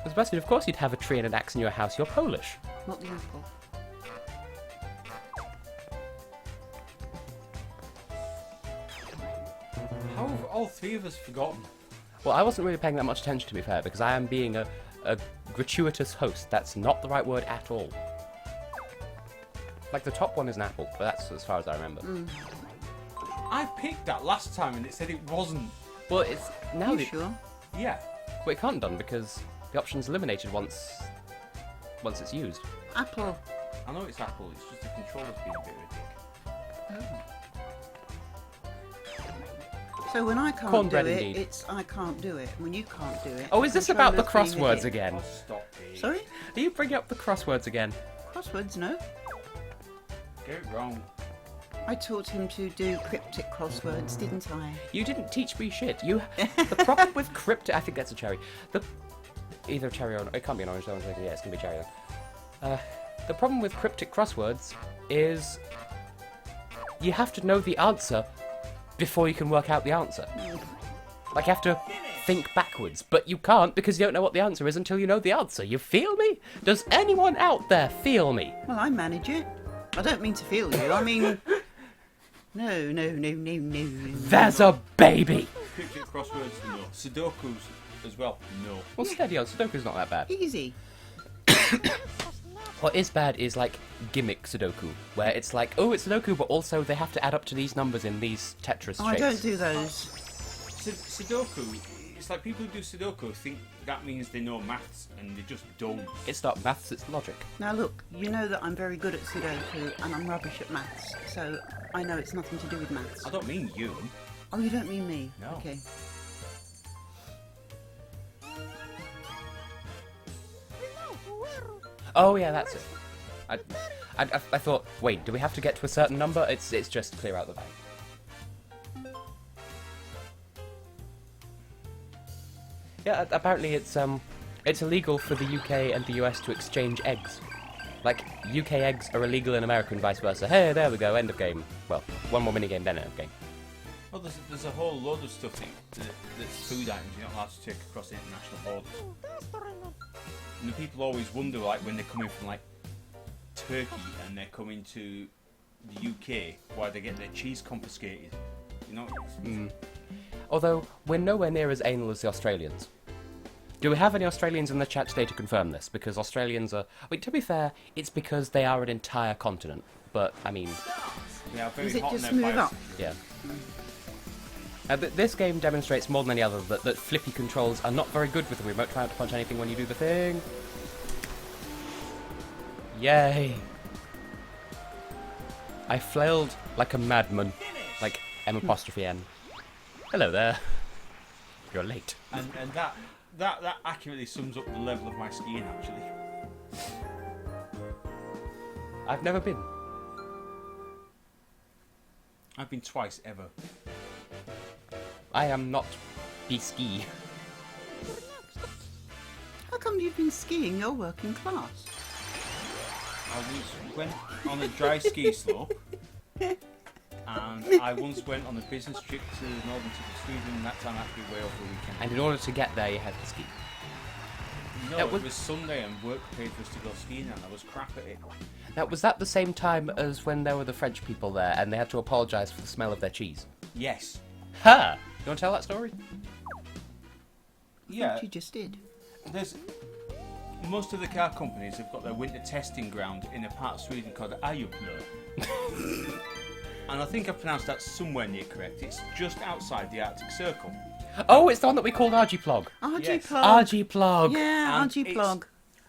Sebastian, of course you'd have a tree and an axe in your house. You're Polish. Not the apple. How have all 3 of us forgotten? Well, I wasn't really paying that much attention, to be fair, because I am being a gratuitous host. That's not the right word at all. Like, the top one is an apple, but that's as far as I remember. I picked that last time and it said it wasn't. Well, it's now. You sure? Yeah. Well, it can't be done because the option's eliminated once it's used. Apple. I know it's Apple, it's just the controller's being a bit of a dick. Oh. So when I can't Cornbread do it, indeed. it's I can't do it. When you can't do it... Oh, is this about the controller's being a crosswords dick. again? Oh, stop it. Sorry? Are you bringing up the crosswords again? Crosswords, no. Get it wrong. I taught him to do cryptic crosswords, didn't I? You didn't teach me shit. The problem with cryptic... I think that's a cherry. Either a cherry or... It can't be an orange, though. I'm thinking, yeah, it's going to be cherry then. The problem with cryptic crosswords is you have to know the answer before you can work out the answer. Like, you have to think backwards, but you can't because you don't know what the answer is until you know the answer. You feel me? Does anyone out there feel me? Well, I manage it. I don't mean to feel you. I mean, no. There's a baby. Picture crosswords, no. Sudokus as well, no. Well, steady on. Sudoku's not that bad. Easy. What is bad is like gimmick Sudoku, where it's like, oh, it's Sudoku, but also they have to add up to these numbers in these Tetris shapes. I don't do those. Sudoku, it's like people who do Sudoku think that means they know maths, and they just don't. It's not maths, it's logic. Now look, you know that I'm very good at Sudoku and I'm rubbish at maths, so I know it's nothing to do with maths. I don't mean you. Oh, you don't mean me? No. Okay. Oh yeah, that's it. I thought, wait, do we have to get to a certain number? It's just clear out the bank. Yeah, apparently it's illegal for the UK and the US to exchange eggs. Like, UK eggs are illegal in America and vice versa. Hey, there we go, end of game. Well, one more minigame, then end of game. Well, there's a whole load of stuff that's food items you're not allowed to take across international borders. And the people always wonder, like, when they're coming from, like, Turkey and they're coming to the UK, why they get their cheese confiscated. You know? Although, we're nowhere near as anal as the Australians. Do we have any Australians in the chat today to confirm this? Because Australians are... I mean, to be fair, it's because they are an entire continent. But, I mean... Yeah, very Is it hot just in their move up? Yeah. This game demonstrates more than any other that flippy controls are not very good with the remote trying to punch anything when you do the thing. Yay! I flailed like a madman, like M''N. Hello there. You're late. And that accurately sums up the level of my skiing, actually. I've never been. I've been twice, ever. I am not ski. How come you've been skiing? You're working class. I went on a dry ski slope, and I once went on a business trip to the northern tip of Sweden, and that time I had to be way over the weekend. And in order to get there, you had to ski. No, That it was- was Sunday and work paid for us to go skiing, and I was crap at it. Now, was that the same time as when there were the French people there and they had to apologise for the smell of their cheese? Yes. Ha! You want to tell that story? Yeah. You just did. There's most of the car companies have got their winter testing ground in a part of Sweden called Arjeplog. And I think I pronounced that somewhere near correct. It's just outside the Arctic Circle. Oh, it's the one that we called Arjeplog. RG plug. Arjeplog. Yeah, And RG plug.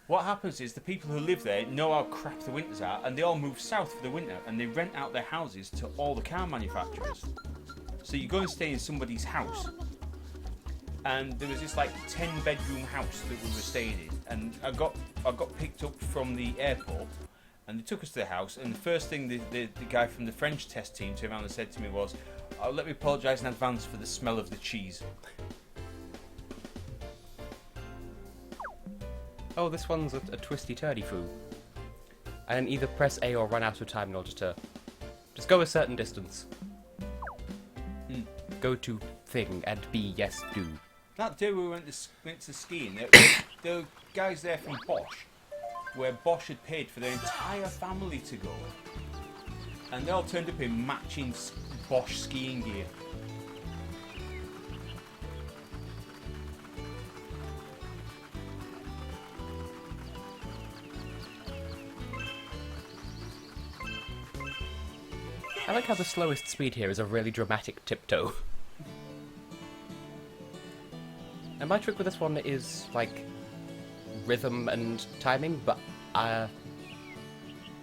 What happens is the people who live there know how crap the winters are, and they all move south for the winter, and they rent out their houses to all the car manufacturers. So you go and stay in somebody's house, and there was this like 10-bedroom house that we were staying in, and I got picked up from the airport, and they took us to the house, and the first thing the guy from the French test team turned around and said to me was, "Oh, let me apologise in advance for the smell of the cheese." Oh, this one's a twisty-turdy foo. And then either press A or run out of time in order to just go a certain distance. Go to thing and B, yes, do. That day we went to skiing, there were guys there from Bosch, where Bosch had paid for their entire family to go. And they all turned up in matching Bosch skiing gear. I like how the slowest speed here is a really dramatic tiptoe. And my trick with this one is, like, rhythm and timing, but,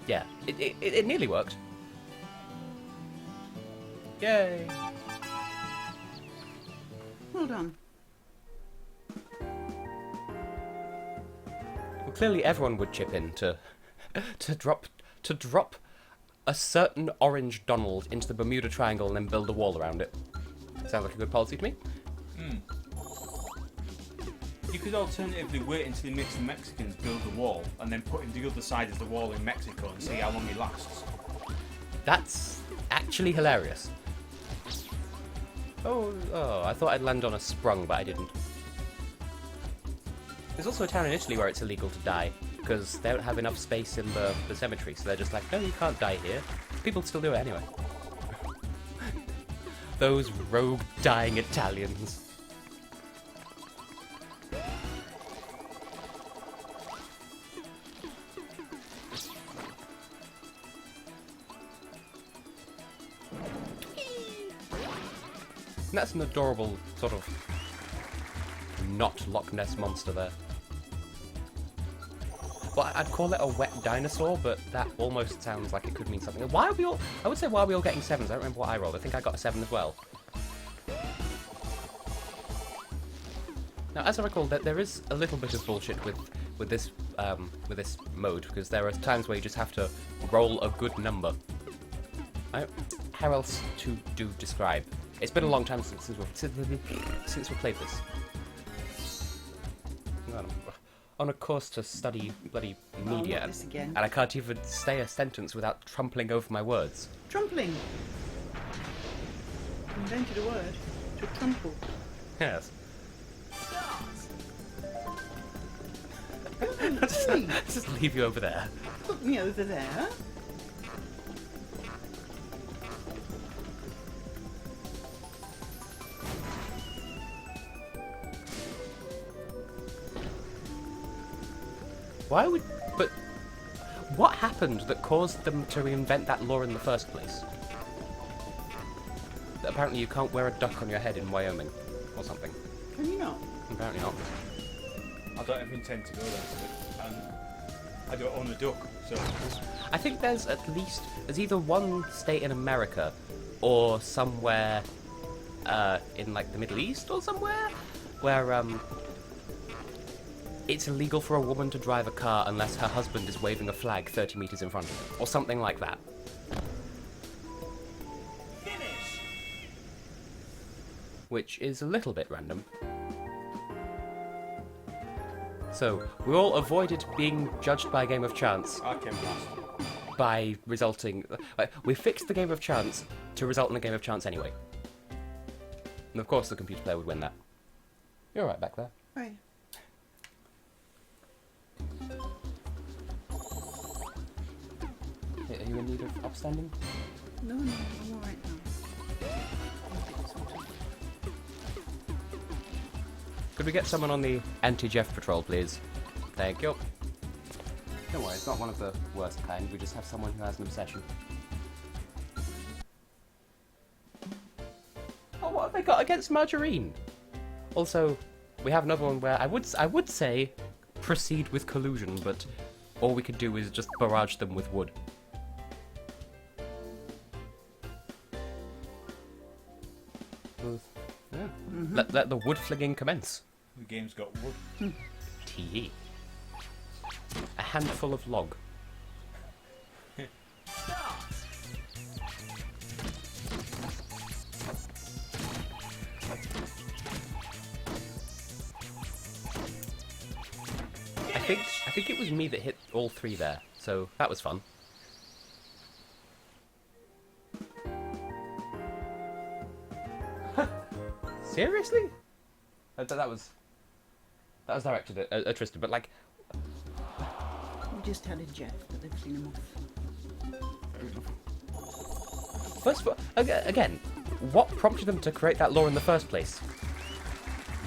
yeah, it nearly worked. Yay! Well done. Well, clearly everyone would chip in to drop a certain orange Donald into the Bermuda Triangle and then build a wall around it. Sounds like a good policy to me. You could alternatively wait until he makes the Mexicans build a wall and then put him the other side of the wall in Mexico and see how long he lasts. That's actually hilarious. Oh, I thought I'd land on a sprung, but I didn't. There's also a town in Italy where it's illegal to die, because they don't have enough space in the cemetery, so they're just like, no, you can't die here. People still do it anyway. Those rogue dying Italians. And that's an adorable sort of not Loch Ness monster there. Well, I'd call it a wet dinosaur, but that almost sounds like it could mean something. Why are we all... I would say why are we all getting 7s? I don't remember what I rolled. I think I got a 7 as well. Now, as I recall, there is a little bit of bullshit with this mode, because there are times where you just have to roll a good number. How else to describe? It's been a long time since we've played this. On a course to study bloody media, and I can't even say a sentence without trampling over my words. Trampling? Invented a word. To trample. Yes. Just leave you over there. Put me over there. Why would... But what happened that caused them to reinvent that law in the first place? That apparently you can't wear a duck on your head in Wyoming, or something. Can you not? Apparently not. I don't ever intend to go there, and I don't own a duck, so... I think there's either one state in America, or somewhere, in like the Middle East or somewhere, where, it's illegal for a woman to drive a car unless her husband is waving a flag 30 meters in front of her, or something like that. Finish! Which is a little bit random. So, we all avoided being judged by a game of chance I came last. by resulting... we fixed the game of chance to result in a game of chance anyway. And of course the computer player would win that. You're right back there. Right. Are you in need of upstanding? No, I'm alright now. Could we get someone on the anti-Jeff patrol, please? Thank you. Don't worry, it's not one of the worst kind. We just have someone who has an obsession. Oh, what have they got against margarine? Also, we have another one where I would say proceed with collusion, but all we could do is just barrage them with wood. Yeah. Let the wood flinging commence. The game's got wood. TE. A handful of log. I think it was me that hit all 3 there, so that was fun. Seriously? That was directed at Tristan, but like... We just had a Jeff, but they've seen him off. First of all, again, what prompted them to create that law in the first place?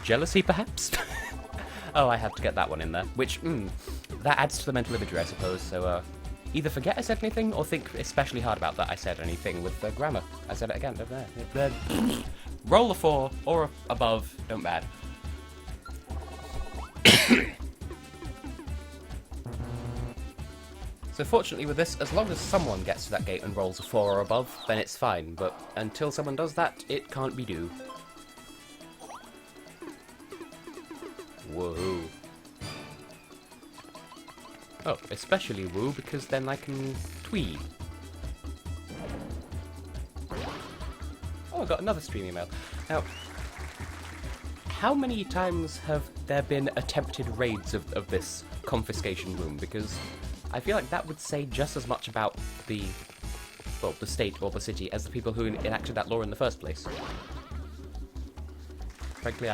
Jealousy, perhaps? Oh, I had to get that one in there, which, that adds to the mental imagery, I suppose, so, either forget I said anything, or think especially hard about that I said anything with the grammar. I said it again, over there. Roll a 4, or above, don't bad. So fortunately with this, as long as someone gets to that gate and rolls a 4 or above, then it's fine, but until someone does that, it can't be do. Whoa. Oh, especially woo, because then I can twee. Oh, I got another stream email. Now, how many times have there been attempted raids of this confiscation room? Because I feel like that would say just as much about the state or the city as the people who enacted that law in the first place. Frankly,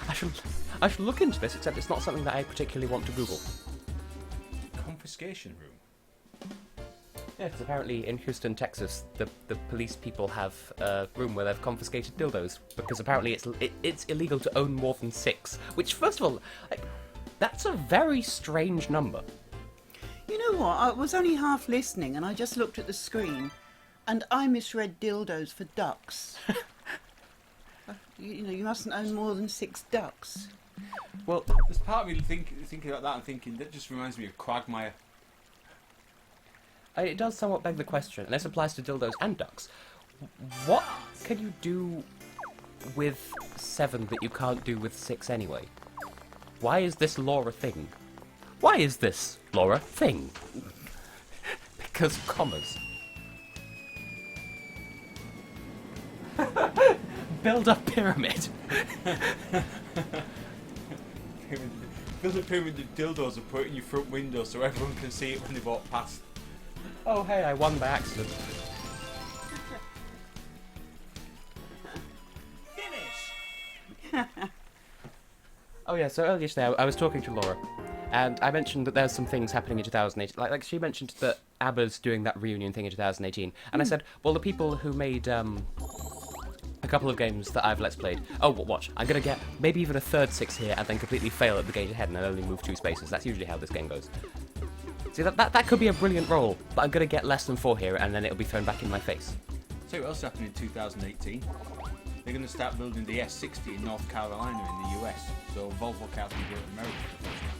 I should look into this, except it's not something that I particularly want to Google. Confiscation room. Yeah, because apparently in Houston, Texas, the police people have a room where they've confiscated dildos, because apparently it's illegal to own more than 6. Which, first of all, that's a very strange number. You know what? I was only half listening, and I just looked at the screen, and I misread dildos for ducks. You mustn't own more than 6 ducks. Well, there's part of me thinking about that and thinking, that just reminds me of Quagmire. It does somewhat beg the question, and this applies to dildos and ducks. What can you do with 7 that you can't do with 6 anyway? Why is this law a thing? Why is this law a thing? Because commas. Build a pyramid. Build a pyramid of dildos and put it in your front window so everyone can see it when they walk past. Oh hey, I won by accident. Finish! Oh yeah, so earlier today I was talking to Laura, and I mentioned that there's some things happening in 2018. Like she mentioned that ABBA's doing that reunion thing in 2018, and I said, well, the people who made a couple of games that I've Let's Played. Oh, watch, I'm gonna get maybe even a third 6 here, and then completely fail at the gate ahead, and I'll only move 2 spaces. That's usually how this game goes. See, that could be a brilliant roll, but I'm gonna get less than 4 here, and then it'll be thrown back in my face. Tell you what else happened in 2018. They're going to start building the S60 in North Carolina in the US, so Volvo cars can go to America for the first time.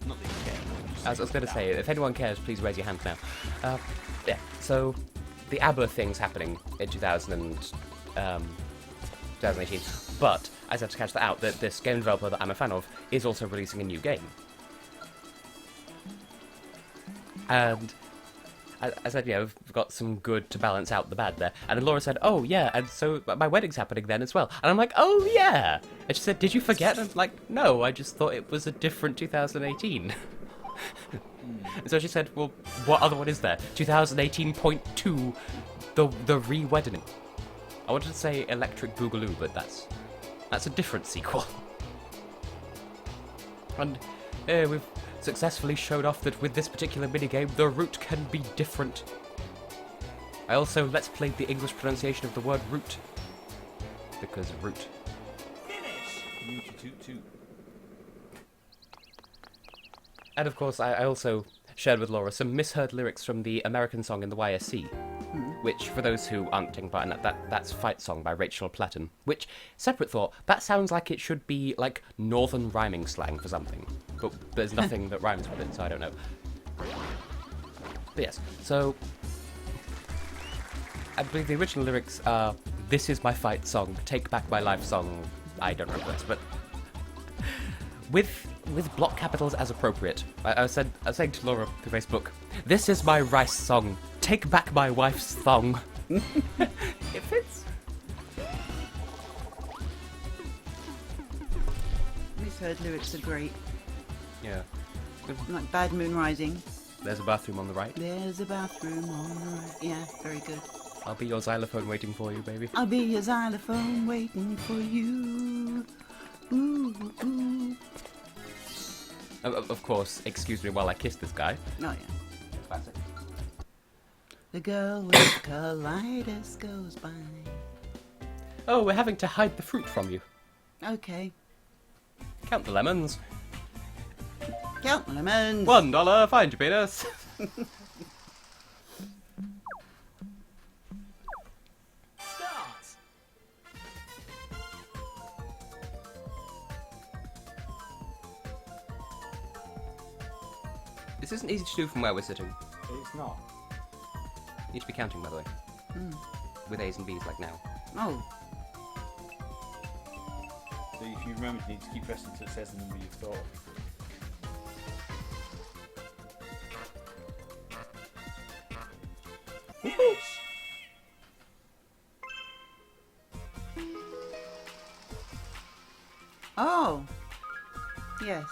Not that you care. I was going to say, if anyone cares, please raise your hand now. Yeah, so the ABBA thing's happening in 2018, but I just have to catch that out, that this game developer that I'm a fan of is also releasing a new game. And I said, yeah, we've got some good to balance out the bad there. And then Laura said, oh, yeah, and so my wedding's happening then as well. And I'm like, oh, yeah. And she said, did you forget? And I'm like, no, I just thought it was a different 2018. And so she said, well, what other one is there? 2018.2, the re-wedding. I wanted to say Electric Boogaloo, but that's a different sequel. And we've successfully showed off that with this particular minigame, the route can be different. I also Let's Play the English pronunciation of the word root. Because root. Finish! And of course, I also shared with Laura some misheard lyrics from the American song in the YSC. Which, for those who aren't taking part in that's Fight Song by Rachel Platten. Which, separate thought, that sounds like it should be, like, northern rhyming slang for something. But there's nothing that rhymes with it, so I don't know. But yes, so I believe the original lyrics are, this is my fight song, take back my life song. I don't remember this, but with block capitals as appropriate. I was saying to Laura through Facebook, this is my rice song, take back my wife's thong. It fits. Misheard lyrics are great. Yeah. Like Bad Moon Rising. There's a bathroom on the right. There's a bathroom on the right. Yeah, very good. I'll be your xylophone waiting for you, baby. I'll be your xylophone waiting for you. Ooh, ooh. Of course, excuse me while I kiss this guy. Oh, yeah. Classic. The girl with colitis goes by. Oh, we're having to hide the fruit from you. Okay. Count the lemons. Count the lemons. $1, find your penis. This isn't easy to do from where we're sitting. It's not. You need to be counting, by the way. With A's and B's, like now. Oh. So if you remember, you need to keep pressing until it says the number you've thought. Finish! Oh. Yes.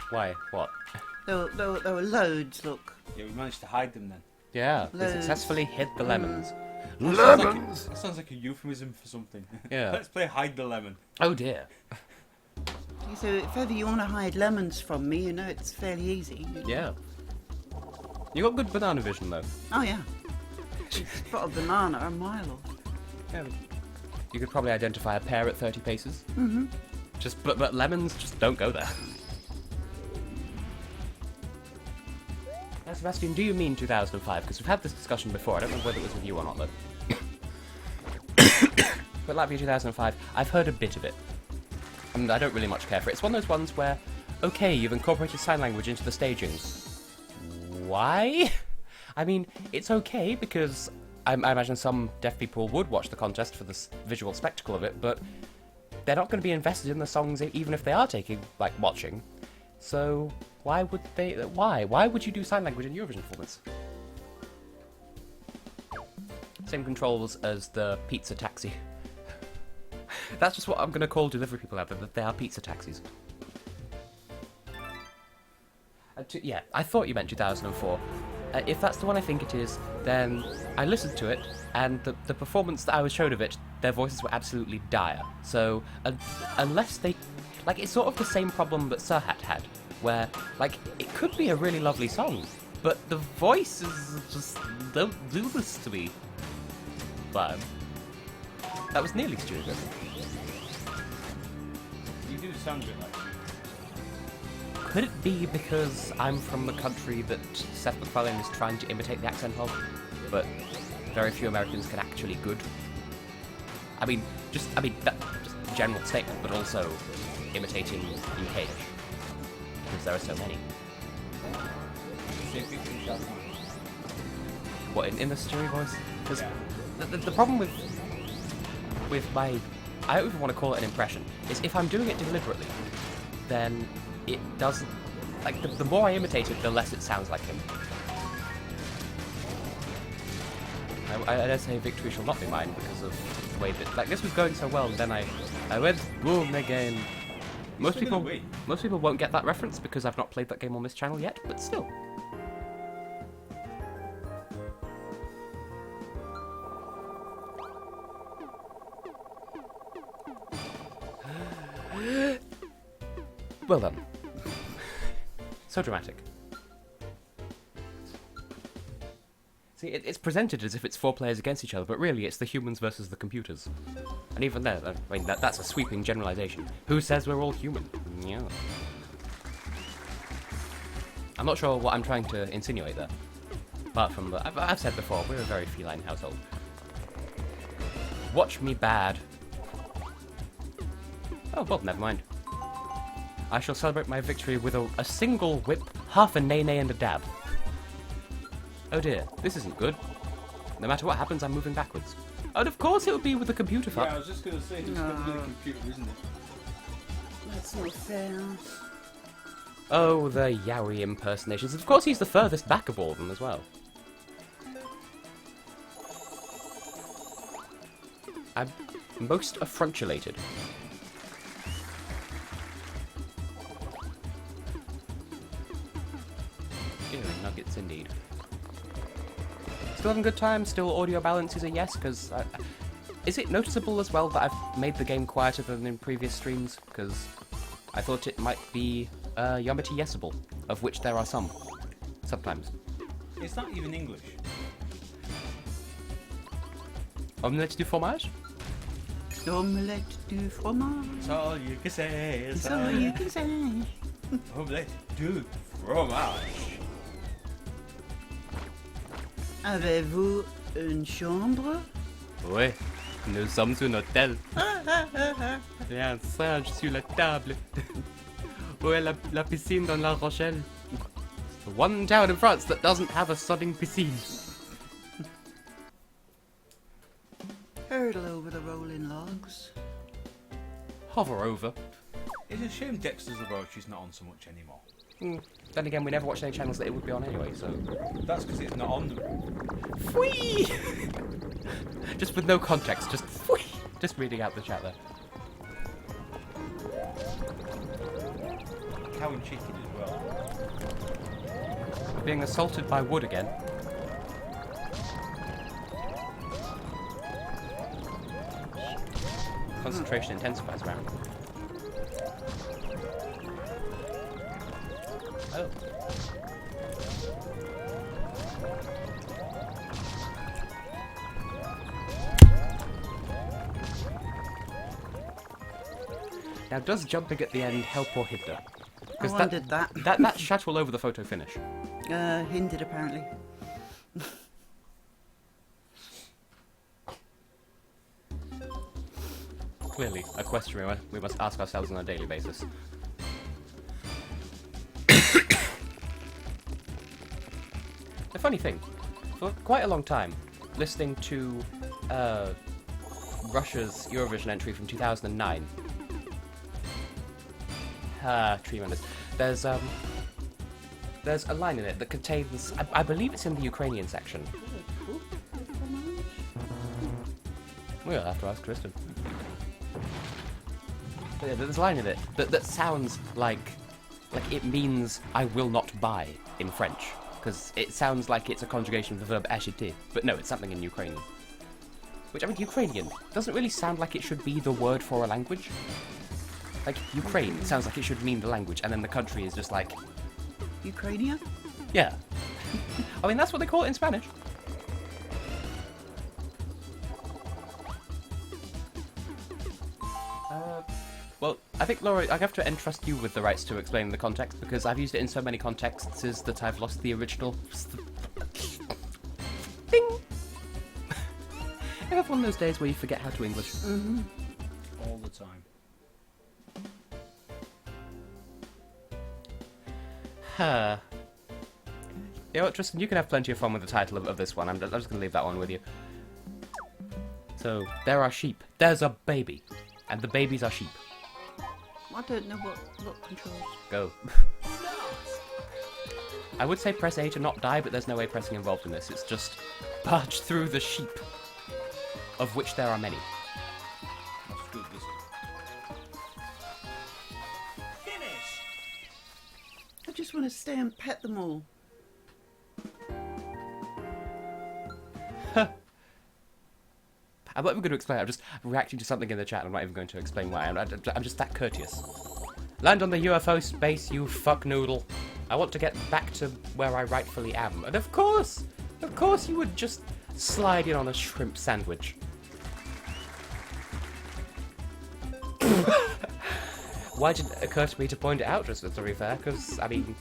Why? What? There were loads, look. Yeah, we managed to hide them then. Yeah, we Loads. successfully hid the lemons. That sounds like a euphemism for something. Yeah. Let's play hide the lemon. Oh dear. So if ever you want to hide lemons from me, you know it's fairly easy. Yeah. You got good banana vision, though. Oh, yeah. Spot a banana a mile off. Yeah. You could probably identify a pear at 30 paces. Mm-hmm. But lemons just don't go there. Now, Sebastian, do you mean 2005? Because we've had this discussion before. I don't know whether it was with you or not, though. But Latvia 2005, I've heard a bit of it. And I don't really much care for it. It's one of those ones where, okay, you've incorporated sign language into the staging. Why? I mean, it's okay because I imagine some deaf people would watch the contest for the visual spectacle of it, but they're not going to be invested in the songs even if they are watching. So why would they? Why? Why would you do sign language in Eurovision performance? Same controls as the pizza taxi. That's just what I'm going to call delivery people out there, that they are pizza taxis. Yeah, I thought you meant 2004. If that's the one I think it is, then I listened to it, and the performance that I was shown of it, their voices were absolutely dire. So, unless they... it's sort of the same problem that Serhat had, where, it could be a really lovely song, but the voices just don't do this to me. But that was nearly stupid. You do sound a bit like... Could it be because I'm from the country that Seth MacFarlane is trying to imitate the accent of, but very few Americans can actually good? Just a general statement, but also imitating UK-ish, because there are so many. What, in the Stewie voice? Because the problem with my... I don't even want to call it an impression, is if I'm doing it deliberately, then it doesn't... the more I imitate it, the less it sounds like him. I dare say victory shall not be mine because of the way that... this was going so well, and then I went boom again. Most people won't get that reference because I've not played that game on this channel yet, but still. Well done. So dramatic. See, it's presented as if it's 4 players against each other, but really it's the humans versus the computers. And even there, that's a sweeping generalization. Who says we're all human? Yeah. I'm not sure what I'm trying to insinuate there. Apart from I've said before, we're a very feline household. Watch me bad. Oh, well, never mind. I shall celebrate my victory with a single whip, half a nay-nay and a dab. Oh dear, this isn't good. No matter what happens, I'm moving backwards. And of course it would be with the computer fuck. Yeah, I was just going to say, it's going to be the computer, isn't it? That's not fair. Oh, the Yowie impersonations. Of course he's the furthest back of all of them as well. I'm most affrontulated. Ew, nuggets indeed. Still having a good time, still audio balance is a yes, because... is it noticeable as well that I've made the game quieter than in previous streams? Because I thought it might be Yomity yesable, of which there are some. Sometimes. It's not even English. Omelette du fromage? Omelette du fromage. That's all you can say. That's all you can say. Omelette du fromage. Avez-vous une chambre? Oui, nous sommes un hôtel. Il y a un singe sur la table. Où est la piscine dans La Rochelle? The one town in France that doesn't have a sodding piscine. Hurdle over the rolling logs. Hover over. It's a shame Dexter's Laboratory's not on so much anymore. Then again, we never watched any channels that it would be on anyway, so... That's because it's not on them. Whee! Just with no context, just whee! Just reading out the chat there. Cow and chicken as well. We're being assaulted by wood again. Concentration intensifies around. Oh. Now, does jumping at the end help or hinder? I wondered that. That shot all over the photo finish. Hindered, apparently. Clearly, a question we must ask ourselves on a daily basis. The funny thing, for quite a long time, listening to Russia's Eurovision entry from 2009. Tremendous. There's a line in it that contains, I believe it's in the Ukrainian section. We'll have to ask Kristen. But yeah, there's a line in it that sounds like it means I will not buy in French. Because it sounds like it's a conjugation of the verb acheter. But no, it's something in Ukrainian. Which, I mean, Ukrainian doesn't really sound like it should be the word for a language. Like, Ukraine sounds like it should mean the language, and then the country is just like... Ukrainia? Yeah. I mean, that's what they call it in Spanish. Well, I think, Laura, I have to entrust you with the rights to explain the context, because I've used it in so many contexts that I've lost the original... Ding! I have one of those days where you forget how to English. Mm-hmm. All the time. You know what, Tristan, you can have plenty of fun with the title of this one. I'm just going to leave that one with you. So, there are sheep. There's a baby. And the babies are sheep. I don't know what controls. Go. I would say press A to not die, but there's no way pressing involved in this. It's just barge through the sheep, of which there are many. That's good, this is. Finish! I just want to stay and pet them all. I'm not even going to explain. I'm just reacting to something in the chat. I'm not even going to explain why. I'm just that courteous. Land on the UFO space, you fuck noodle. I want to get back to where I rightfully am. And of course you would just slide in on a shrimp sandwich. Why did it occur to me to point it out, just to be fair? Because, I mean...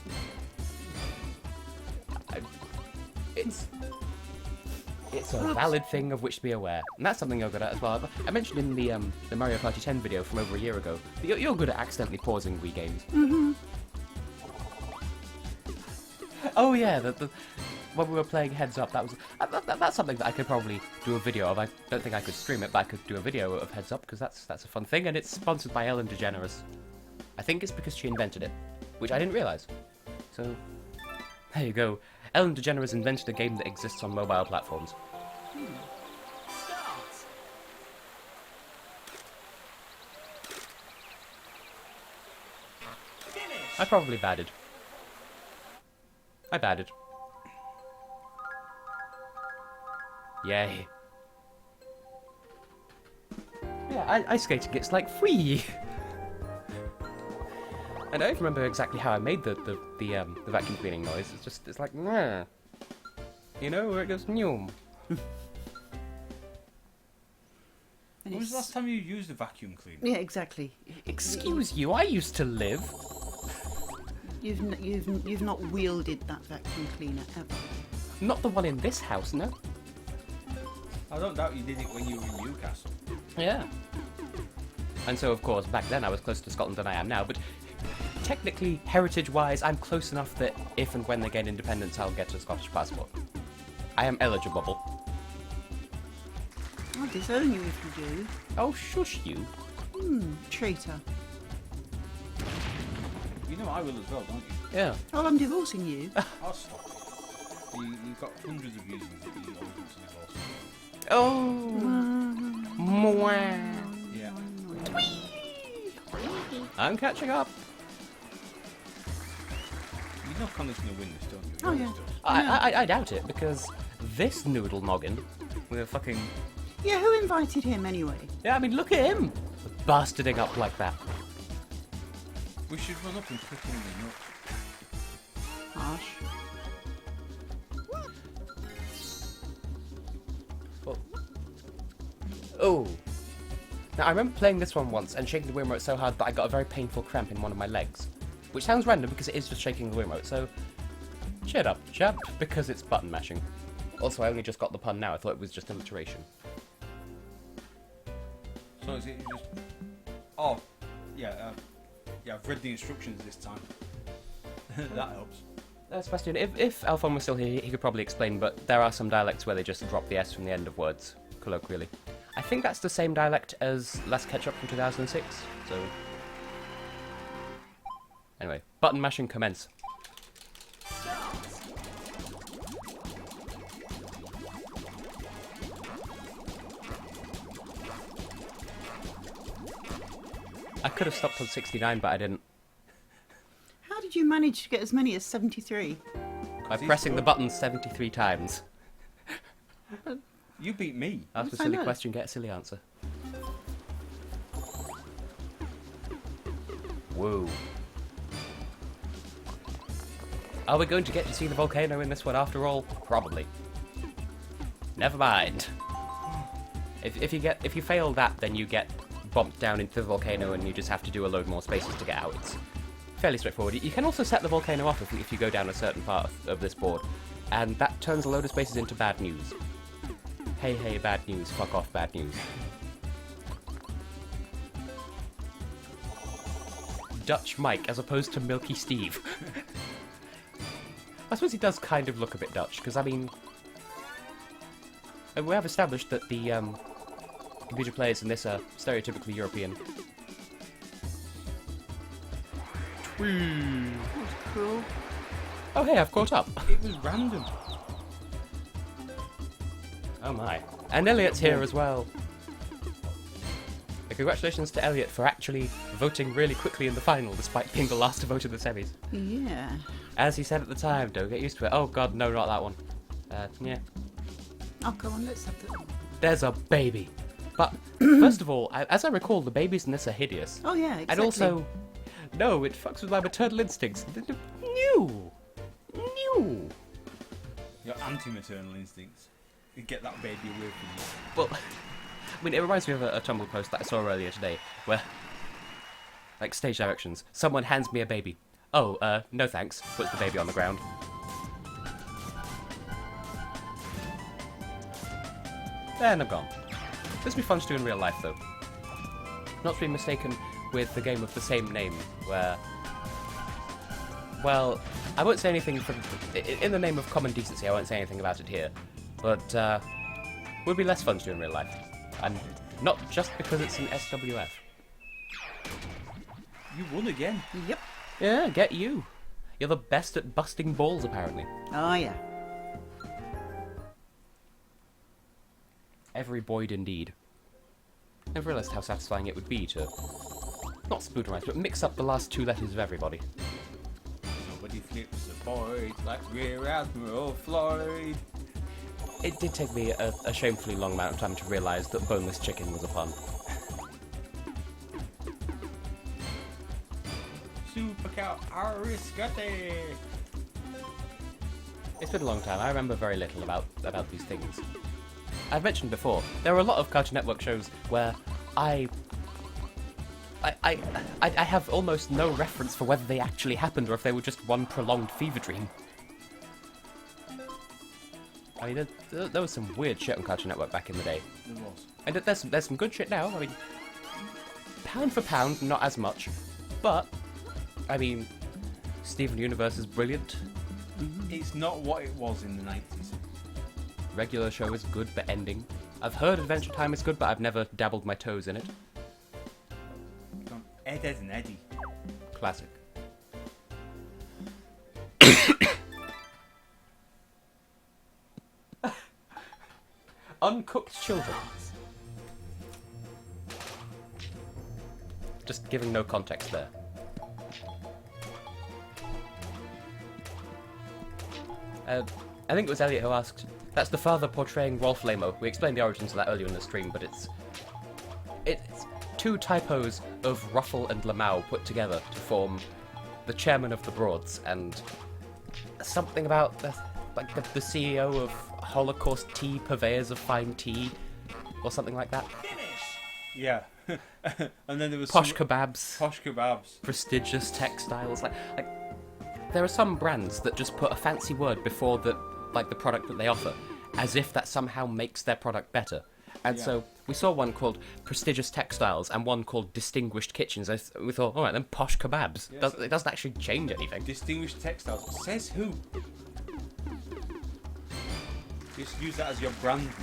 It's a valid thing of which to be aware. And that's something you're good at as well. I mentioned in the Mario Party 10 video from over a year ago that you're good at accidentally pausing Wii games. Mm-hmm. Oh yeah, when we were playing Heads Up, that's something that I could probably do a video of. I don't think I could stream it, but I could do a video of Heads Up because that's a fun thing, and it's sponsored by Ellen DeGeneres. I think it's because she invented it, which I didn't realise. So, there you go. Ellen DeGeneres invented a game that exists on mobile platforms. I probably batted. I batted. Yay. Yeah, ice skating gets like free. I don't remember exactly how I made the vacuum cleaning noise. It's like, nah. You know, where it goes, nyum. When was the last time you used a vacuum cleaner? Yeah, exactly. Excuse you, I used to live. You've not wielded that vacuum cleaner ever. Not the one in this house, no. I don't doubt you did it when you were in Newcastle. Yeah. And so, of course, back then I was closer to Scotland than I am now, but technically, heritage-wise, I'm close enough that if and when they gain independence, I'll get a Scottish passport. I am eligible. I'll disown you if you do. Oh, shush you. Traitor. You know I will as well, don't you? Yeah. Oh, I'm divorcing you. I'll stop. You've got hundreds of views that you don't want to divorce. Oh. Mwah. Yeah. I'm catching up. You know Connor's going to win this, don't you? Oh, yeah. I doubt it, because this noodle noggin with a fucking... Yeah, who invited him anyway? Yeah, I mean, look at him. Bastarding up like that. We should run up and kick him in the nuts. harsh. Well, oh. Now, I remember playing this one once and shaking the Wii remote so hard that I got a very painful cramp in one of my legs. Which sounds random because it is just shaking the Wii remote, so shut up, chap, because it's button mashing. Also, I only just got the pun now, I thought it was just alliteration. So is it just... Oh, yeah, I've read the instructions this time. That helps. Sebastian, if Alphon was still here, he could probably explain, but there are some dialects where they just drop the S from the end of words, colloquially. I think that's the same dialect as Last Ketchup from 2006, so... Anyway, button mashing commence. I could have stopped on 69, but I didn't. How did you manage to get as many as 73? By pressing the button 73 times. You beat me. Ask a silly question, get a silly answer. Whoa. Are we going to get to see the volcano in this one after all? Probably. Never mind. If you fail that, then you get bumped down into the volcano and you just have to do a load more spaces to get out. It's fairly straightforward. You can also set the volcano off if you go down a certain part of this board, and that turns a load of spaces into bad news. Hey, hey, bad news. Fuck off, bad news. Dutch Mike as opposed to Milky Steve. I suppose he does kind of look a bit Dutch, because, I mean... we have established that the computer players in this are stereotypically European. That was cruel. Oh hey, I've caught up. It was random. Oh my. And Elliot's here as well. Congratulations to Elliot for actually voting really quickly in the final, despite being the last to vote in the semis. Yeah. As he said at the time, don't get used to it. Oh god, no, not that one. Yeah. Oh, go on, let's have that. There's a baby. But, first of all, as I recall, the babies in this are hideous. Oh yeah, exactly. And also, no, it fucks with my maternal instincts. New! Your anti-maternal instincts. You get that baby away from you. Well, I mean, it reminds me of a Tumblr post that I saw earlier today, where, like, stage directions. Someone hands me a baby. Oh, no thanks. Puts the baby on the ground. And I'm gone. This would be fun to do in real life, though. Not to be mistaken with the game of the same name, where... Well, I won't say anything from... In the name of common decency, I won't say anything about it here. But, would be less fun to do in real life. And not just because it's an SWF. You won again. Yep. Yeah, get you. You're the best at busting balls, apparently. Oh yeah. Every Boyd indeed. I've realised how satisfying it would be to... Not spooterize, but mix up the last two letters of everybody. Nobody flips a Boyd like Rear Admiral Floyd. It did take me a shamefully long amount of time to realise that boneless chicken was a pun. Super cow Ariscotti. It's been a long time. I remember very little about these things. I've mentioned before, there are a lot of Cartoon Network shows where I have almost no reference for whether they actually happened or if they were just one prolonged fever dream. I mean, there was some weird shit on Cartoon Network back in the day. There was. And there's some good shit now. I mean, pound for pound, not as much. But, I mean, Steven Universe is brilliant. It's not what it was in the 90s. Regular show is good, but ending. I've heard Adventure Time is good, but I've never dabbled my toes in it. From Ed, Ed and Eddie. Classic. Uncooked children. Just giving no context there. I think it was Elliot who asked, that's the father portraying Rolf Lamo. We explained the origins of that earlier in the stream, but it's two typos of Ruffle and Lamau put together to form the chairman of the Broads, and something about the CEO of Holocaust Tea, purveyors of fine tea, or something like that. Yeah. And then there was Posh kebabs. Posh kebabs. Prestigious textiles. Like there are some brands that just put a fancy word before the product that they offer, as if that somehow makes their product better. And so we saw one called Prestigious Textiles and one called Distinguished Kitchens. We thought, all right, then Posh Kebabs. Yes. It doesn't actually change anything. Distinguished Textiles. Says who? Just use that as your brand name.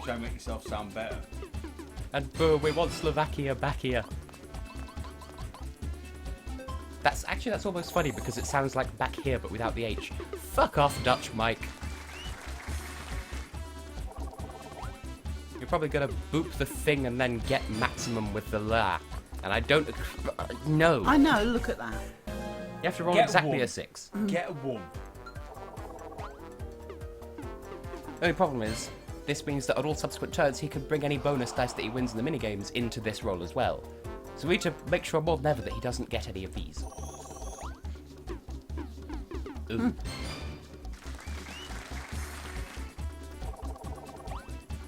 Try and make yourself sound better. And boo, we want Slovakia back here. That's almost funny because it sounds like back here but without the H. Fuck off, Dutch Mike. You're probably gonna boop the thing and then get maximum with the la. And I don't... No. I know, look at that. You have to roll Get exactly one. a 6. Get a 1. The only problem is, this means that on all subsequent turns he can bring any bonus dice that he wins in the minigames into this roll as well. So we need to make sure more than ever that he doesn't get any of these. Ooh.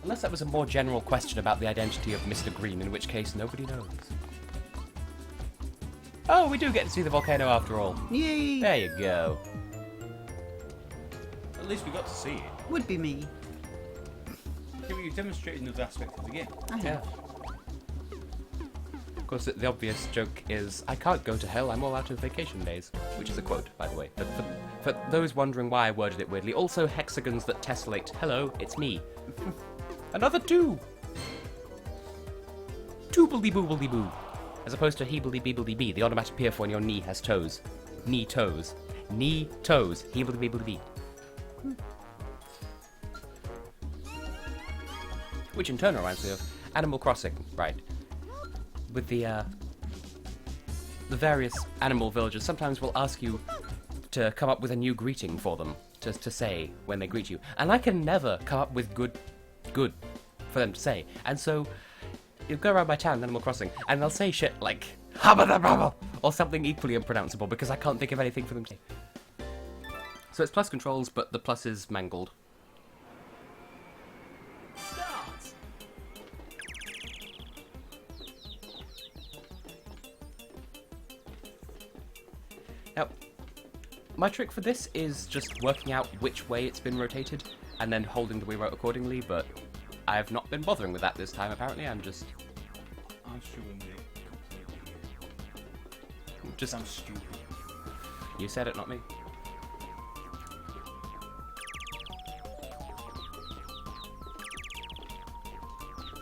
Unless that was a more general question about the identity of Mr. Green, in which case nobody knows. Oh, we do get to see the volcano after all. Yay! There you go. At least we got to see it. Would be me. Yeah, but you've demonstrated another aspect of the game. I have. Yeah. Of course, the obvious joke is, I can't go to hell, I'm all out of vacation days. Which is a quote, by the way. But for those wondering why I worded it weirdly, also hexagons that tessellate. Hello, it's me. Another 2! Toobledy-boobledy-boo. As opposed to heebledy-beebledy-bee, the onomatopoeia for when your knee has toes. Knee toes. Knee toes. Heebledy-beebledy-bee. Which in turn reminds me of Animal Crossing, right? With the various animal villages, sometimes will ask you to come up with a new greeting for them to say when they greet you. And I can never come up with good for them to say. And so you'll go around my town, Animal Crossing, and they'll say shit like "Hubba the Bubba" or something equally unpronounceable because I can't think of anything for them to say. So it's plus controls, but the plus is mangled. Now, my trick for this is just working out which way it's been rotated and then holding the Wii remote accordingly, but I have not been bothering with that this time, apparently. I'm struggling with it completely. I'm stupid. You said it, not me.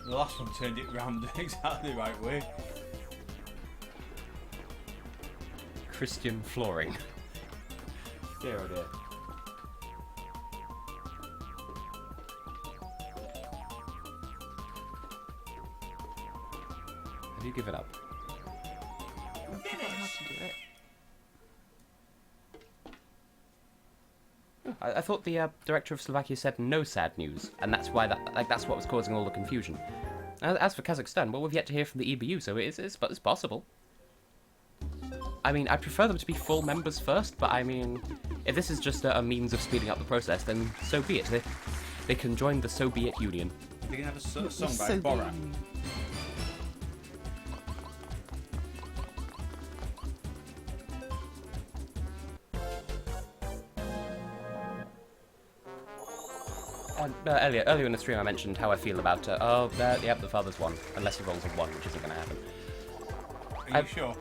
The last one turned it round exactly the right way. Christian flooring. Dear oh dear. Have you given up? I forgot how to do it. I thought the director of Slovakia said no sad news, and that's why that's what was causing all the confusion. As for Kazakhstan, well, we've yet to hear from the EBU, so it's possible. I mean, I prefer them to be full members first, but I mean, if this is just a means of speeding up the process, then so be it. They can join the So Be It Union. They can have a song by So Borat. Earlier in the stream I mentioned how I feel about, the father's won, unless he rolls a 1, which isn't going to happen. Are you sure?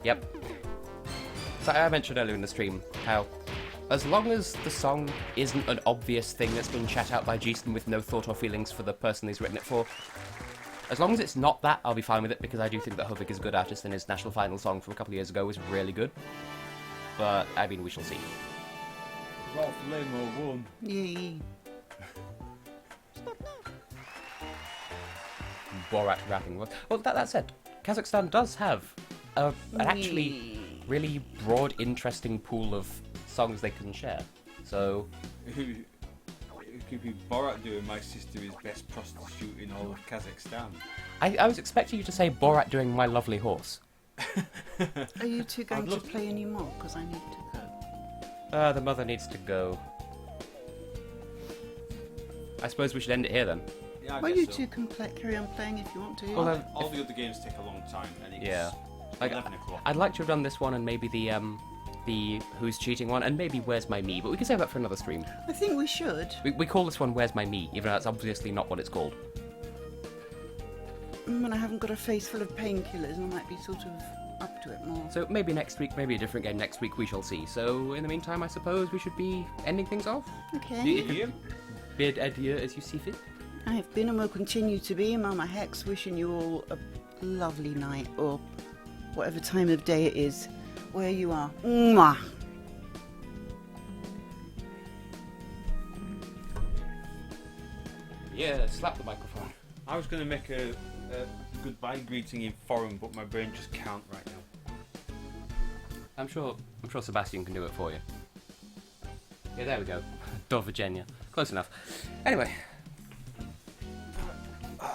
Yep. So I mentioned earlier in the stream how, as long as the song isn't an obvious thing that's been chat out by Jason with no thought or feelings for the person he's written it for, as long as it's not that, I'll be fine with it, because I do think that Hovig is a good artist and his national final song from a couple of years ago was really good. But, I mean, we shall see. Rolf Limo won. Yay. Borat rapping. Well, that said, Kazakhstan does have an actually really broad, interesting pool of songs they can share. So, It could be Borat doing "My Sister Is Best Prostitute in All of Kazakhstan." I was expecting you to say Borat doing "My Lovely Horse." Are you two going to play any more? Because I need to go. The mother needs to go. I suppose we should end it here then. Yeah, I Well, guess you so. two can carry on playing if you want to. Well, All the other games take a long time, and it's Yeah. Like, 11 o'clock. I'd like to have done this one and maybe the Who's Cheating one, and maybe Where's My Me, but we can save that for another stream. I think we should. We call this one Where's My Me, even though that's obviously not what it's called. When I haven't got a face full of painkillers, I might be sort of up to it more. So maybe next week, maybe a different game next week, we shall see. So in the meantime, I suppose we should be ending things off. Okay. Yeah. Bid adieu as you see fit. I have been and will continue to be Mama Hex, wishing you all a lovely night, or whatever time of day it is, where you are. Mwah! Yeah, slap the microphone. I was going to make a goodbye greeting in foreign, but my brain just can't right now. I'm sure Sebastian can do it for you. Yeah, there we go. Do Virginia. Close enough. Anyway.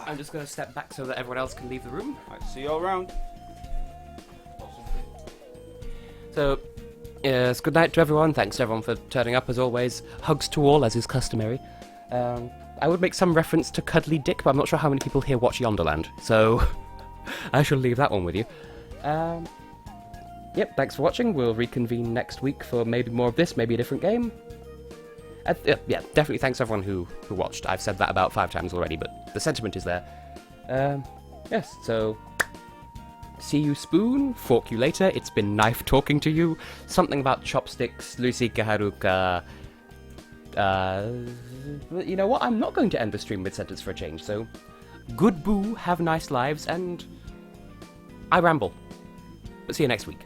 I'm just going to step back so that everyone else can leave the room. Right, see you all around. So, yes, good night to everyone. Thanks to everyone for turning up as always. Hugs to all, as is customary. I would make some reference to Cuddly Dick, but I'm not sure how many people here watch Yonderland, so I shall leave that one with you. Yep, thanks for watching. We'll reconvene next week for maybe more of this, maybe a different game. Yeah, definitely thanks to everyone who watched. I've said that about 5 times already, but the sentiment is there. Yes, so see you spoon, fork you later. It's been knife talking to you. Something about chopsticks, Lusika Haruka. You know what? I'm not going to end the stream mid-sentence for a change, so good boo, have nice lives, and I ramble. But see you next week.